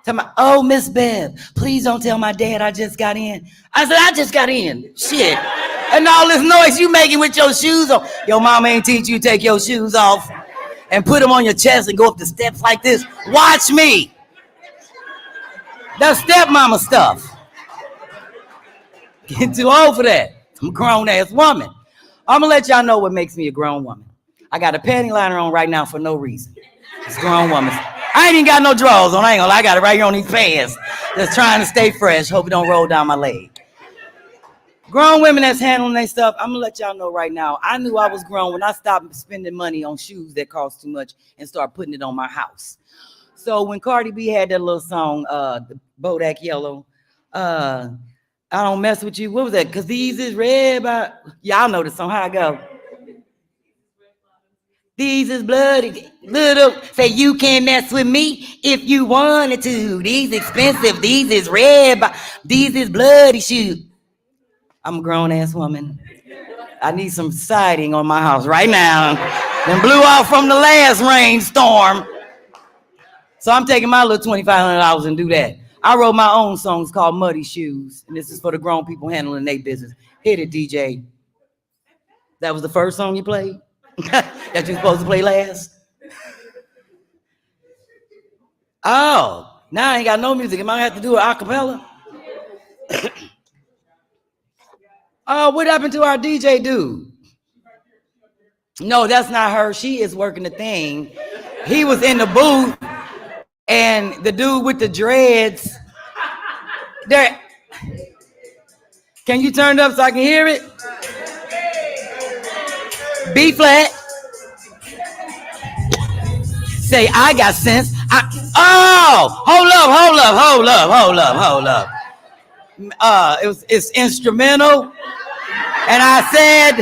Tell me, oh, Miss Bev, please don't tell my dad I just got in. I said, I just got in. Shit. And all this noise you making with your shoes on. Your mama ain't teach you to take your shoes off and put them on your chest and go up the steps like this. Watch me. That's stepmama stuff. Getting too old for that. I'm a grown-ass woman. I'm going to let y'all know what makes me a grown woman. I got a panty liner on right now for no reason. It's a grown woman. I ain't even got no drawers on. I ain't gonna lie. I got it right here on these pants. Just trying to stay fresh. Hope it don't roll down my leg. Grown women that's handling their stuff, I'm gonna let y'all know right now. I knew I was grown when I stopped spending money on shoes that cost too much and start putting it on my house. So when Cardi B had that little song, the Bodak Yellow, I don't mess with you. What was that? Cause these is red by, y'all know the song. How I go? These is bloody little. Say you can't mess with me if you wanted to. These expensive. These is red by. These is bloody shoes. I'm a grown ass woman. I need some siding on my house right now. Then blew off from the last rainstorm. So I'm taking my little $2,500 and do that. I wrote my own songs called Muddy Shoes. And this is for the grown people handling their business. Hit it, DJ. That was the first song you played? That you supposed to play last? Oh, now I ain't got no music. Am I gonna have to do it a cappella? Oh, what happened to our DJ dude? No, that's not her. She is working the thing. He was in the booth, and the dude with the dreads. There. Can you turn it up so I can hear it? B flat. Say I got sense. Hold up. It's instrumental. And I said,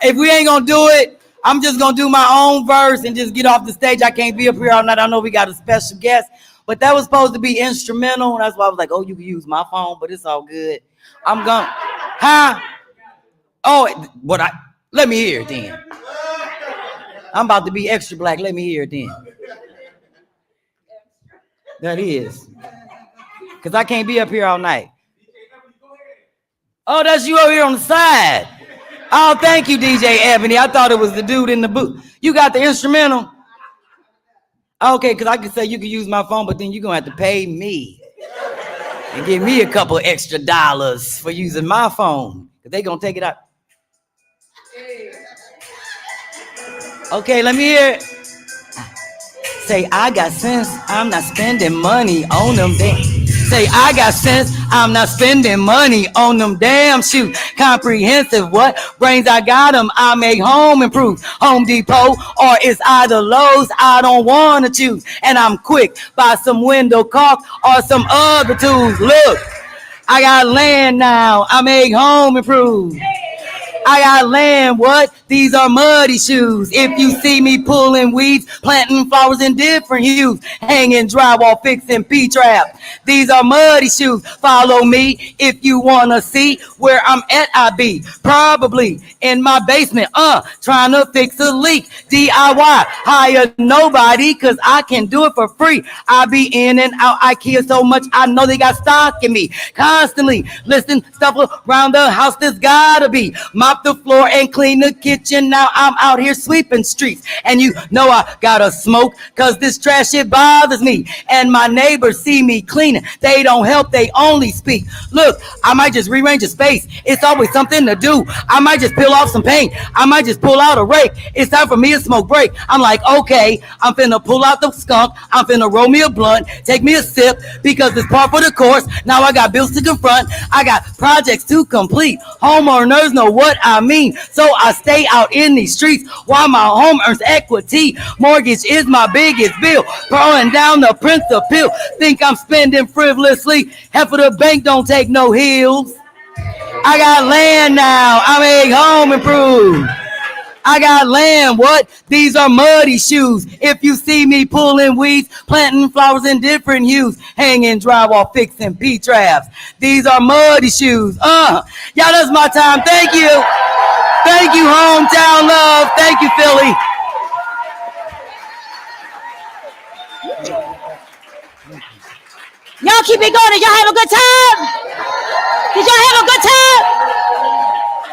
if we ain't gonna do it, I'm just gonna do my own verse and just get off the stage. I can't be up here all night. I know we got a special guest, but that was supposed to be instrumental. And that's why I was like, oh, you can use my phone, but it's all good. I'm gonna, let me hear it then. I'm about to be extra black. Let me hear it then. That is. Because I can't be up here all night. Oh, that's you over here on the side. Oh, thank you, DJ Ebony. I thought it was the dude in the booth. You got the instrumental? Okay, because I could say you can use my phone, but then you're going to have to pay me and give me a couple extra dollars for using my phone. Because they're going to take it out. Okay, let me hear it. Say, I got sense, I'm not spending money on them damn. Say, I got sense, I'm not spending money on them damn shoes. Comprehensive, what brains I got them, I make home improve. Home Depot, or it's either Lowe's, I don't want to choose. And I'm quick, buy some window caulk or some other tools. Look, I got land now, I make home improve. I got land, what? These are muddy shoes. If you see me pulling weeds, planting flowers in different hues, hanging drywall, fixing P-trap. These are muddy shoes. Follow me if you want to see where I'm at. I be probably in my basement, trying to fix a leak. DIY, hire nobody, cause I can do it for free. I be in and out IKEA so much, I know they got stock in me. Constantly listing stuff around the house, there's gotta be. Mop the floor and clean the kitchen. Now I'm out here sweeping streets. And you know I gotta smoke, cause this trash shit bothers me. And my neighbors see me cleaning. They don't help, they only speak. Look, I might just rearrange a space. It's always something to do. I might just peel off some paint. I might just pull out a rake. It's time for me to smoke break. I'm like, okay, I'm finna pull out the skunk. I'm finna roll me a blunt. Take me a sip, because it's part for the course. Now I got bills to confront. I got projects to complete. Homeowners know what I mean. So I stay out in these streets while my home earns equity. Mortgage is my biggest bill. Throwing down the principal. Think I'm spending frivolously. Half of the bank don't take no heels. I got land now. I make home improve. I got land, what? These are muddy shoes. If you see me pulling weeds, planting flowers in different hues, hanging drywall, fixing P-traps. These are muddy shoes. Y'all, that's my time. Thank you. Thank you, hometown love. Thank you, Philly. Y'all keep it going. Did y'all have a good time? Did y'all have a good time?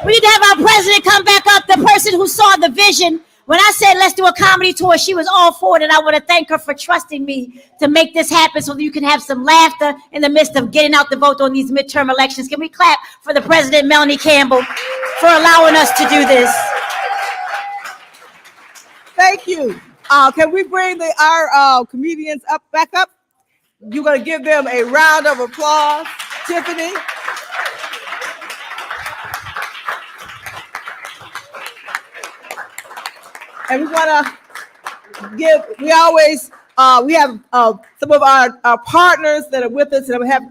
We need to have our president come back up, the person who saw the vision. When I said let's do a comedy tour, she was all for it, and I want to thank her for trusting me to make this happen so that you can have some laughter in the midst of getting out the vote on these midterm elections. Can we clap for the president, Melanie Campbell, for allowing us to do this? Thank you. Can we bring our comedians back up? You're going to give them a round of applause. Tiffany. And we want to we always, we have some of our partners that are with us, and we have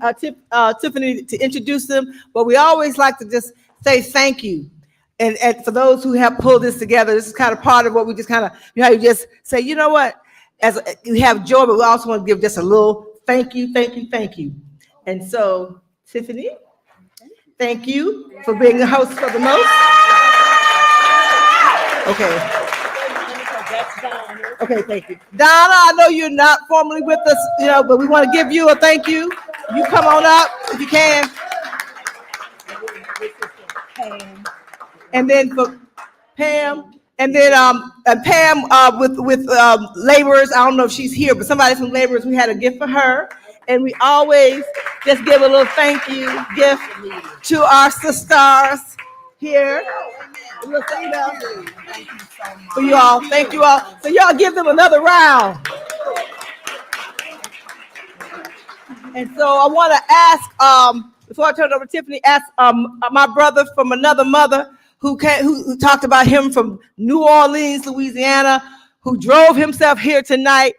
Tiffany to introduce them, but we always like to just say thank you. And for those who have pulled this together, this is kind of part of what we just kind of, you just say, you know what, we have joy, but we also want to give just a little thank you. And so, Tiffany, thank you for being the host for the most. Okay, thank you. Donna, I know you're not formally with us, but we want to give you a thank you. You come on up if you can. And then for Pam, and then Pam with laborers. I don't know if she's here, but somebody from laborers, we had a gift for her. And we always just give a little thank you gift to our sisters here. A little thank you for you all. Thank you all. So y'all give them another round. And so I want to ask, before I turn it over to Tiffany, ask my brother from another mother who talked about him from New Orleans, Louisiana, who drove himself here tonight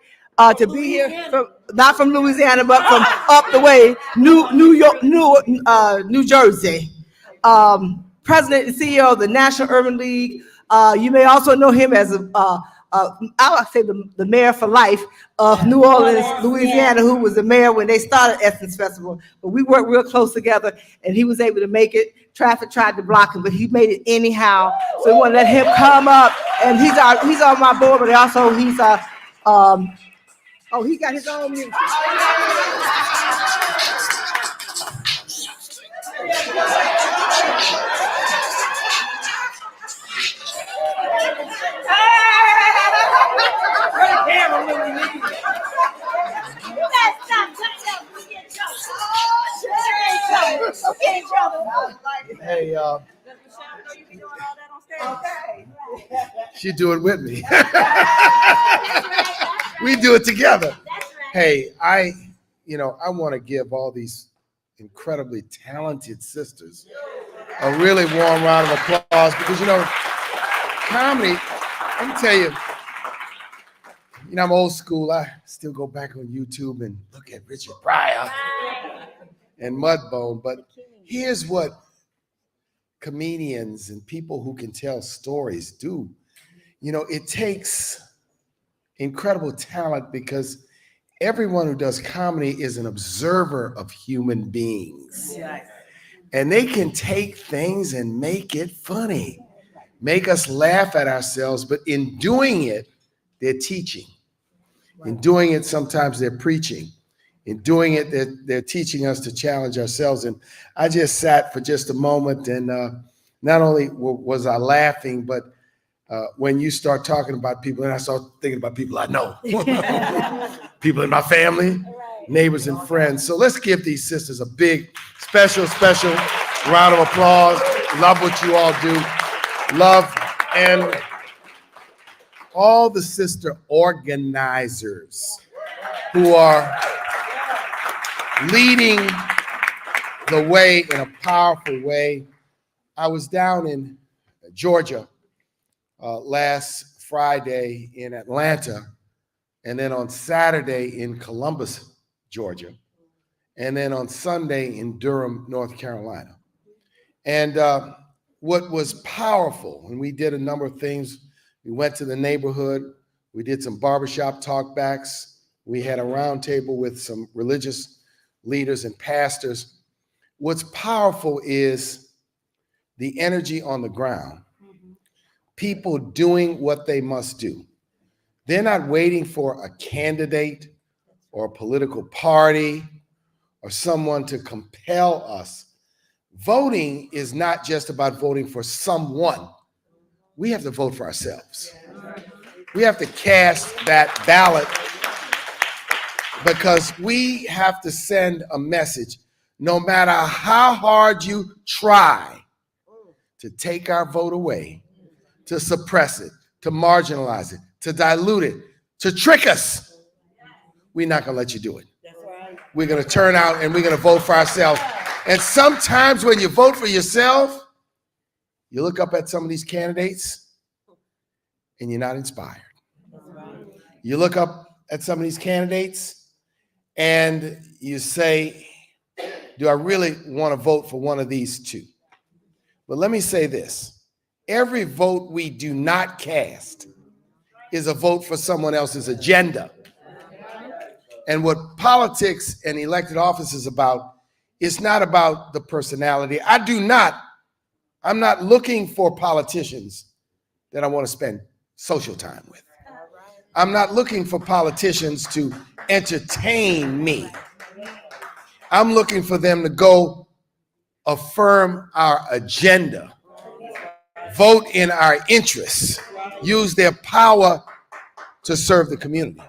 to be here, not from Louisiana, but from up the way, New Jersey. President and CEO of the National Urban League. You may also know him as I would say the mayor for life of New Orleans, Louisiana, who was the mayor when they started Essence Festival. But we worked real close together, and he was able to make it. Traffic tried to block him, but he made it anyhow. So we want to let him come up, and he's on my board, but also he's he got his own music. Hey, she do it with me. We do it together. Hey, I want to give all these incredibly talented sisters a really warm round of applause because, comedy, let me tell you, I'm old school. I still go back on YouTube and look at Richard Pryor and Mudbone, but here's what comedians and people who can tell stories do. It takes incredible talent because everyone who does comedy is an observer of human beings. Yes. And they can take things and make it funny, make us laugh at ourselves, but in doing it, they're teaching. In doing it, sometimes they're preaching. In doing it, they're teaching us to challenge ourselves. And I just sat for just a moment, and not only was I laughing, but when you start talking about people, and I start thinking about people I know, people in my family, neighbors, and friends. So let's give these sisters a big, special round of applause. Love what you all do. Love and all the sister organizers who are leading the way in a powerful way. I was down in Georgia last Friday in Atlanta, and then on Saturday in Columbus, Georgia, and then on Sunday in Durham, North Carolina. And what was powerful, and we did a number of things. We went to the neighborhood. We did some barbershop talkbacks. We had a roundtable with some religious leaders and pastors. What's powerful is the energy on the ground. People doing what they must do. They're not waiting for a candidate or a political party or someone to compel us. Voting is not just about voting for someone. We have to vote for ourselves. We have to cast that ballot because we have to send a message. No matter how hard you try to take our vote away, to suppress it, to marginalize it, to dilute it, to trick us, we're not going to let you do it. We're going to turn out and we're going to vote for ourselves. And sometimes when you vote for yourself, you look up at some of these candidates and you're not inspired. You look up at some of these candidates and you say, do I really want to vote for one of these two? But let me say this. Every vote we do not cast is a vote for someone else's agenda. And what politics and elected office is about, it's not about the personality. I'm not looking for politicians that I want to spend social time with. I'm not looking for politicians to entertain me. I'm looking for them to go affirm our agenda, vote in our interests, use their power to serve the community.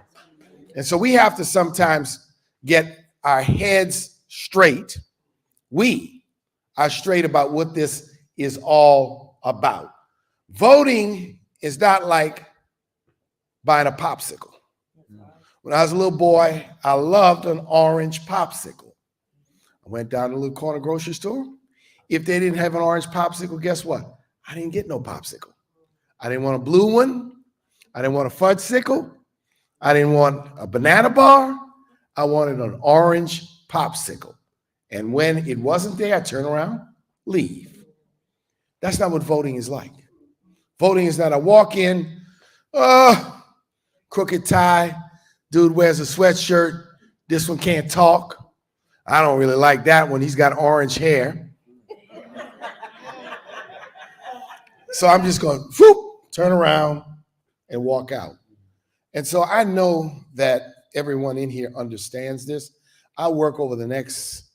And so we have to sometimes get our heads straight. We are straight about what this is all about. Voting is not like buying a popsicle. When I was a little boy, I loved an orange popsicle. I went down to the little corner grocery store. If they didn't have an orange popsicle, guess what? I didn't get no popsicle. I didn't want a blue one. I didn't want a fudgesicle. I didn't want a banana bar. I wanted an orange popsicle. And when it wasn't there, I turn around, leave. That's not what voting is like. Voting is not I walk in, crooked tie, dude wears a sweatshirt, this one can't talk. I don't really like that one, he's got orange hair. So I'm just going, whoop, turn around and walk out. And so I know that everyone in here understands this. I work over the next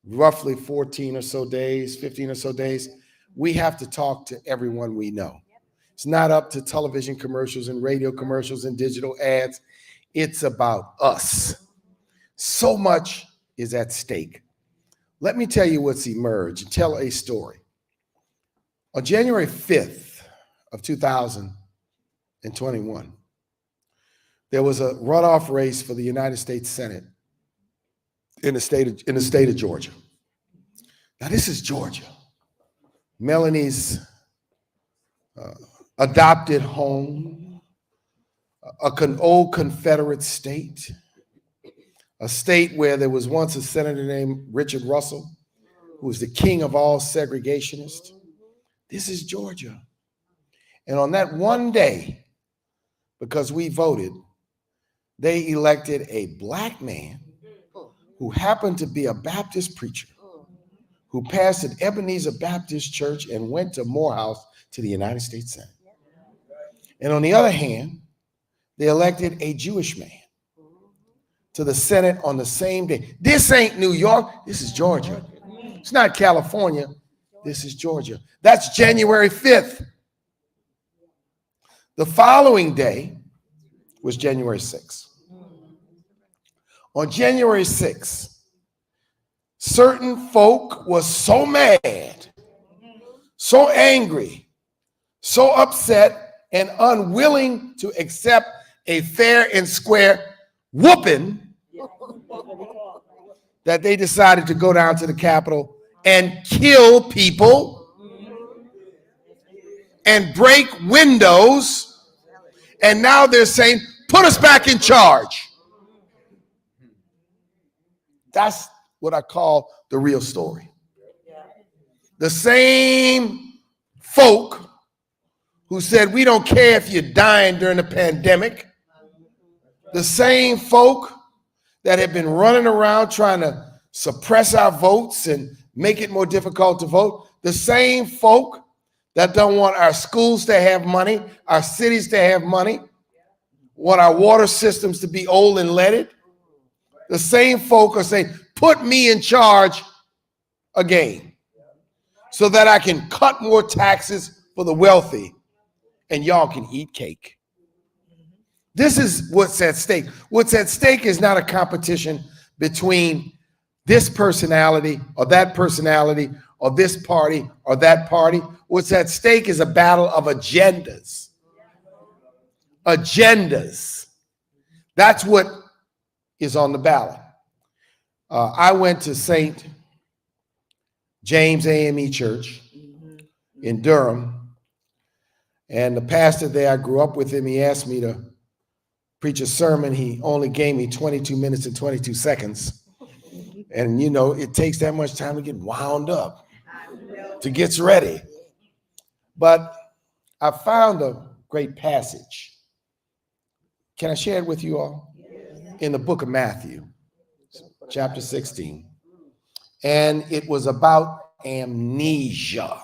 roughly 14 or so days, 15 or so days. We have to talk to everyone we know. It's not up to television commercials and radio commercials and digital ads. It's about us. So much is at stake. Let me tell you what's emerged and tell a story. On January 5th of 2021, there was a runoff race for the United States Senate in the state of Georgia. Now, this is Georgia, Melanie's adopted home, an old Confederate state, a state where there was once a senator named Richard Russell, who was the king of all segregationists. This is Georgia. And on that one day, because we voted, they elected a black man who happened to be a Baptist preacher, who pastored Ebenezer Baptist Church and went to Morehouse to the United States Senate. And on the other hand, they elected a Jewish man to the Senate on the same day. This ain't New York, this is Georgia. It's not California, this is Georgia. That's January 5th. The following day was January 6th. On January 6th, certain folk was so mad, so angry, so upset, and unwilling to accept a fair and square whooping that they decided to go down to the Capitol and kill people and break windows. And now they're saying, put us back in charge. That's what I call the real story. The same folk who said, we don't care if you're dying during the pandemic. The same folk that have been running around trying to suppress our votes and make it more difficult to vote. The same folk that don't want our schools to have money, our cities to have money, want our water systems to be old and leaded. The same folk are saying, put me in charge again so that I can cut more taxes for the wealthy and y'all can eat cake. This is what's at stake. What's at stake is not a competition between this personality or that personality or this party or that party. What's at stake is a battle of agendas. Agendas. That's what is on the ballot. I went to St. James AME Church in Durham, And the pastor there, I grew up with him. He asked me to preach a sermon. He only gave me 22 minutes and 22 seconds. And you know, it takes that much time to get wound up, to get ready. But I found a great passage. Can I share it with you all? In the book of Matthew, chapter 16. And it was about amnesia.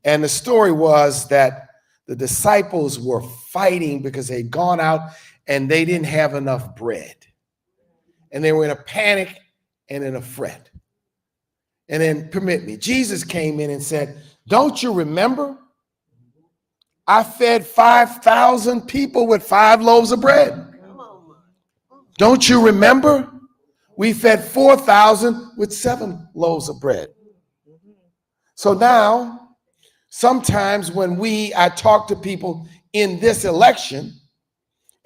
And the story was that the disciples were fighting because they'd gone out and they didn't have enough bread. And they were in a panic and in a fret. And then, permit me, Jesus came in and said, don't you remember? I fed 5,000 people with 5 loaves of bread. Don't you remember? We fed 4,000 with 7 loaves of bread. So now, sometimes when I talk to people in this election,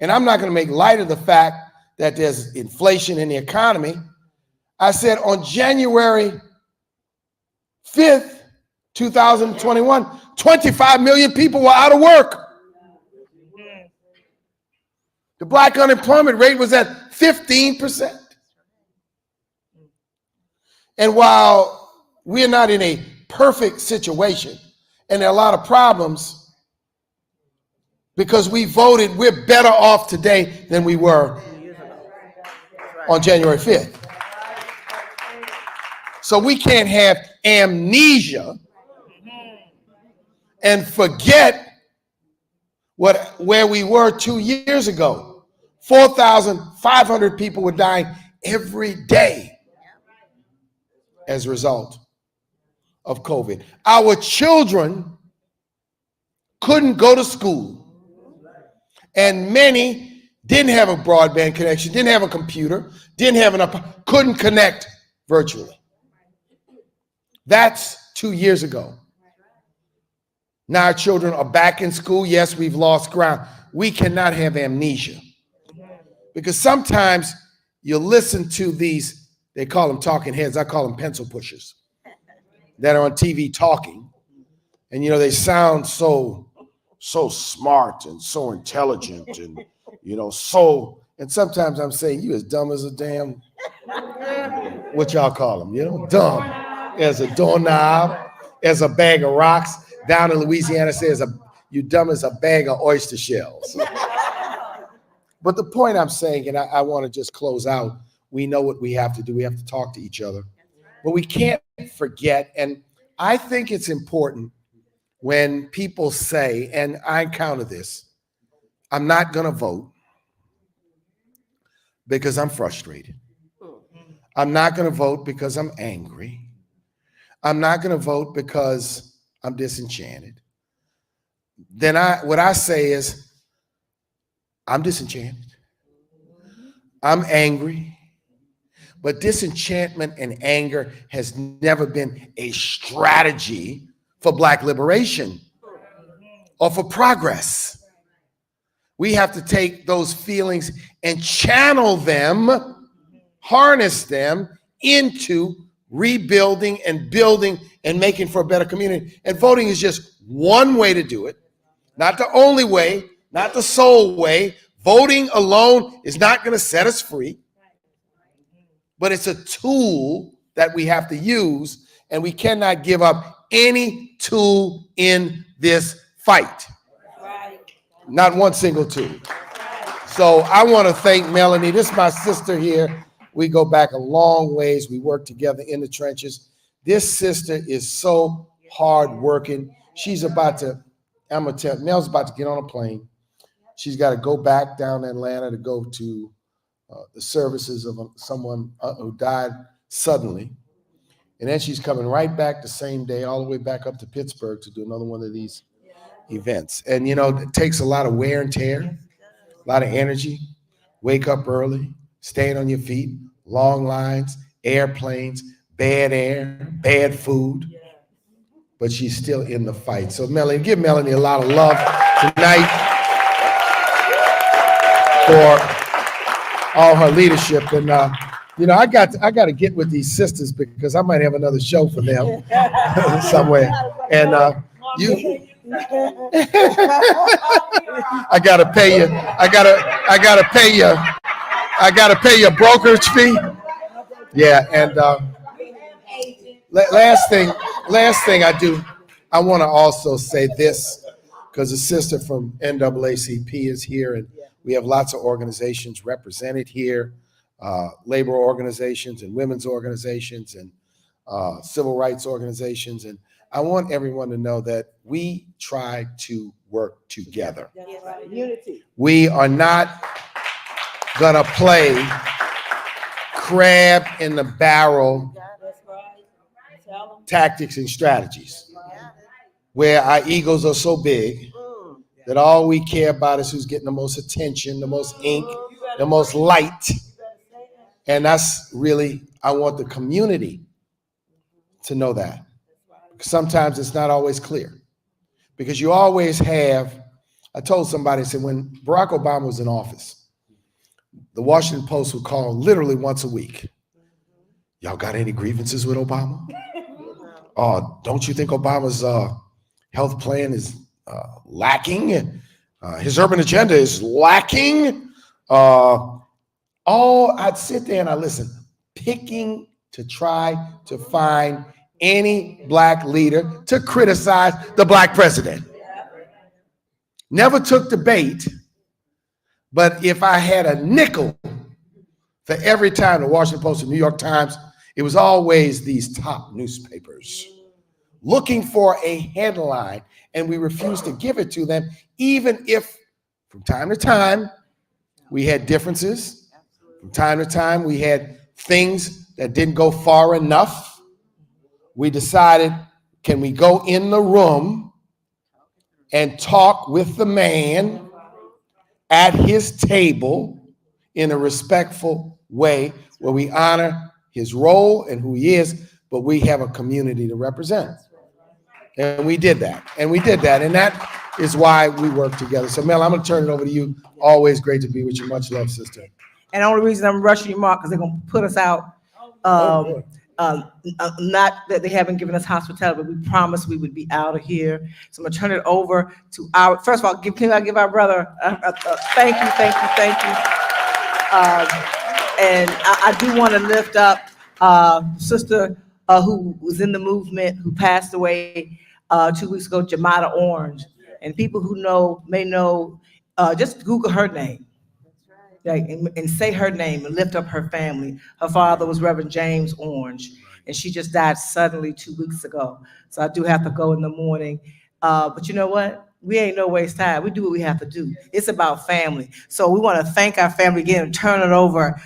and I'm not going to make light of the fact that there's inflation in the economy, I said on January 5th, 2021, 25 million people were out of work. The black unemployment rate was at 15%. And while we're not in a perfect situation, and there are a lot of problems, because we voted, we're better off today than we were on January 5th. So we can't have amnesia and forget where we were 2 years ago. 4,500 people were dying every day as a result of COVID. Our children couldn't go to school, and many didn't have a broadband connection, didn't have a computer, couldn't connect virtually. That's 2 years ago. Now our children are back in school. Yes, we've lost ground. We cannot have amnesia, because sometimes you listen to these, they call them talking heads, I call them pencil pushers, that are on TV talking, and you know, they sound so smart and so intelligent and and sometimes I'm saying, you as dumb as a damn, what y'all call them, dumb as a doorknob, as a bag of rocks. Down in Louisiana says, you dumb as a bag of oyster shells. But the point I'm saying, and I want to just close out, we know what we have to do. We have to talk to each other. But we can't forget, and I think it's important when people say, and I encounter this, I'm not going to vote because I'm frustrated. I'm not going to vote because I'm angry. I'm not going to vote because I'm disenchanted. Then what I say is, I'm disenchanted. I'm angry. But disenchantment and anger has never been a strategy for Black liberation or for progress. We have to take those feelings and channel them, harness them into rebuilding and building and making for a better community. And voting is just one way to do it. Not the only way, not the sole way. Voting alone is not going to set us free. But it's a tool that we have to use, and we cannot give up any tool in this fight. Not one single tool. So I want to thank Melanie. This is my sister here. We go back a long ways. We work together in the trenches. This sister is so hardworking. She's about to, I'm going to tell, Nell's about to get on a plane. She's got to go back down to Atlanta to go to the services of someone who died suddenly. And then she's coming right back the same day, all the way back up to Pittsburgh to do another one of these events. And, you know, it takes a lot of wear and tear, a lot of energy. Wake up early, staying on your feet, long lines, airplanes, bad air, bad food. But she's still in the fight. So Melanie, give Melanie a lot of love tonight for all her leadership. And you know, I got to get with these sisters because I might have another show for them somewhere. And I gotta pay you. I gotta pay you. I gotta pay your brokerage fee. Yeah, and last thing I do, I want to also say this because the sister from NAACP is here, and we have lots of organizations represented here, labor organizations and women's organizations and civil rights organizations, and I want everyone to know that we try to work together. Unity. We are not gonna play crab in the barrel tactics and strategies where our egos are so big that all we care about is who's getting the most attention, the most ink, the most light. And that's really, I want the community to know that. Sometimes it's not always clear because you always have, I told somebody, I said, when Barack Obama was in office, the Washington Post would call literally once a week. Y'all got any grievances with Obama? Don't you think Obama's health plan is lacking? His urban agenda is lacking. I'd sit there and I listen, picking to try to find any black leader to criticize the black president. Never took the bait, but if I had a nickel for every time the Washington Post and New York Times, it was always these top newspapers looking for a headline, and we refused to give it to them, even if from time to time we had differences. From time to time we had things that didn't go far enough. We decided, can we go in the room and talk with the man at his table in a respectful way where we honor his role and who he is, but we have a community to represent. And we did that. And that is why we work together. So Mel, I'm gonna turn it over to you. Always great to be with you. Much love, sister. And the only reason I'm rushing you, Mark, because they're gonna put us out. Not that they haven't given us hospitality, but we promised we would be out of here. So I'm gonna turn it over to our, first of all, can I give our brother thank you. And I do want to lift up sister who was in the movement, who passed away 2 weeks ago, Jamada Orange. And people who may know, just Google her name. Like, and say her name and lift up her family. Her father was Reverend James Orange, and she just died suddenly 2 weeks ago. So I do have to go in the morning. But you know what? We ain't no waste time. We do what we have to do. It's about family. So we want to thank our family again and turn it over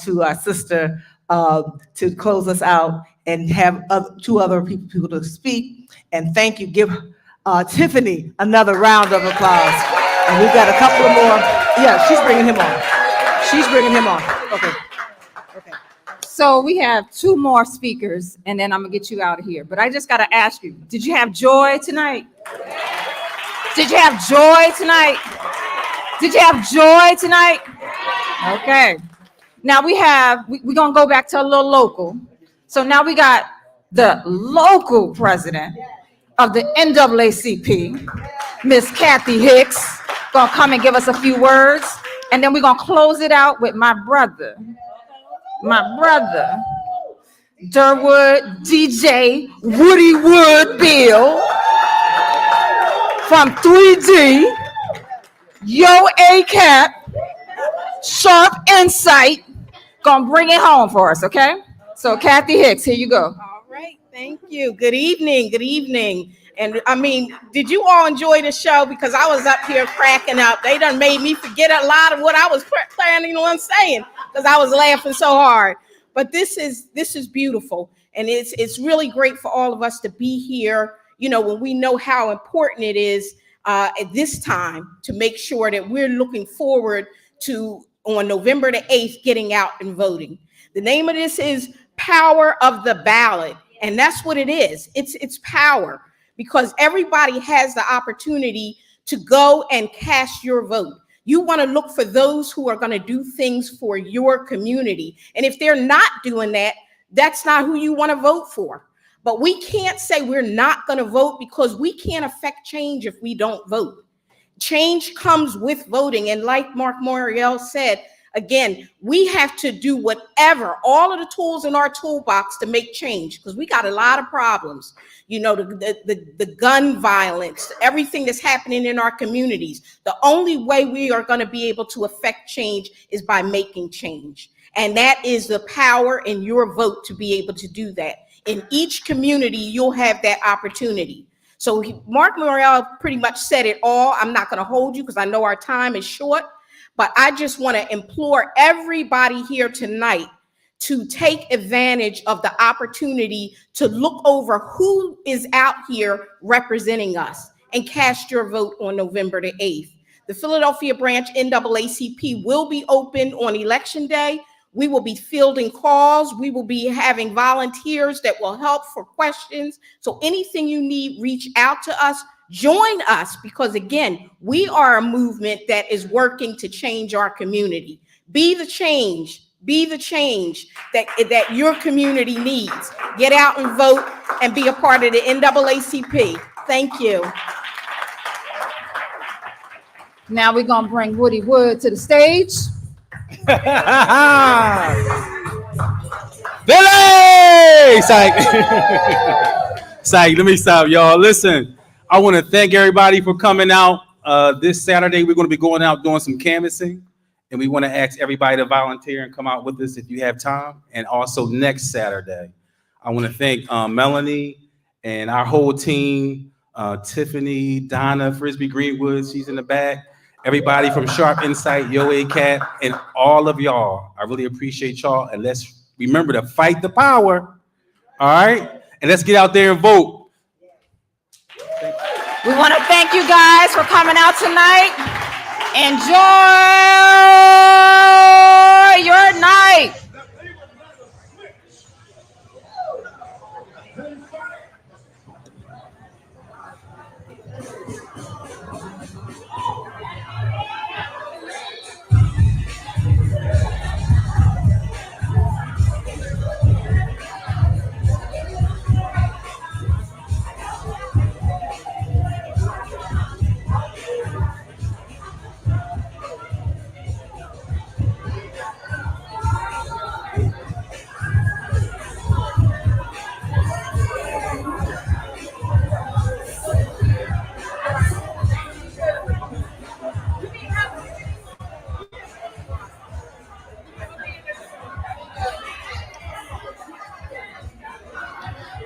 to our sister to close us out and have two other people to speak. And thank you. Give Tiffany another round of applause. And we've got a couple of more. Yeah, she's bringing him on. Okay. So we have two more speakers, and then I'm gonna get you out of here. But I just gotta ask you, did you have joy tonight? Did you have joy tonight? Did you have joy tonight? Okay. Now we're gonna go back to a little local. So now we got the local president of the NAACP, Miss Kathy Hicks, gonna come and give us a few words. And then we're gonna close it out with my brother, Durwood DJ Woody Wood Bill from 3D, Yo ACAP, Sharp Insight, gonna bring it home for us, okay? So Kathy Hicks, here you go. All right, thank you. Good evening. And I mean, did you all enjoy the show? Because I was up here cracking up. They done made me forget a lot of what I was planning on saying because I was laughing so hard. But this is beautiful. And it's really great for all of us to be here, you know, when we know how important it is at this time to make sure that we're looking forward to, on November the 8th, getting out and voting. The name of this is Power of the Ballot. And that's what it is. It's power. Because everybody has the opportunity to go and cast your vote. You want to look for those who are going to do things for your community. And if they're not doing that, that's not who you want to vote for. But we can't say we're not going to vote, because we can't affect change if we don't vote. Change comes with voting. And like Mark Morial said, again, we have to do whatever, all of the tools in our toolbox to make change, because we got a lot of problems. You know, the gun violence, everything that's happening in our communities. The only way we are going to be able to affect change is by making change. And that is the power in your vote to be able to do that. In each community, you'll have that opportunity. So Mark Morial pretty much said it all. I'm not going to hold you because I know our time is short, but I just want to implore everybody here tonight to take advantage of the opportunity to look over who is out here representing us and cast your vote on November the 8th. The Philadelphia branch NAACP will be open on Election Day. We will be fielding calls. We will be having volunteers that will help for questions. So anything you need, reach out to us, join us, because again, we are a movement that is working to change our community. Be the change that your community needs. Get out and vote and be a part of the NAACP. Thank you. Now we're going to bring Woody Wood to the stage. Billy! Psych. Psych, let me stop, y'all. Listen, I want to thank everybody for coming out. This Saturday, we're going to be going out doing some canvassing, and we want to ask everybody to volunteer and come out with us if you have time. And also next Saturday, I want to thank Melanie and our whole team, Tiffany, Donna, Frisbee Greenwood, she's in the back. Everybody from Sharp Insight, Yo Cat, and all of y'all. I really appreciate y'all. And let's remember to fight the power. All right? And let's get out there and vote. We want to thank you guys for coming out tonight. Enjoy your night.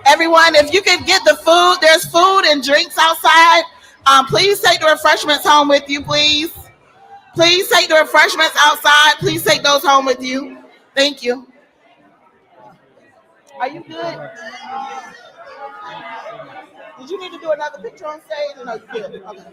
Everyone, if you could get the food, there's food and drinks outside. Please take the refreshments home with you, please. Please take the refreshments outside. Please take those home with you. Thank you. Are you good? Did you need to do another picture on stage? No, you good. Okay.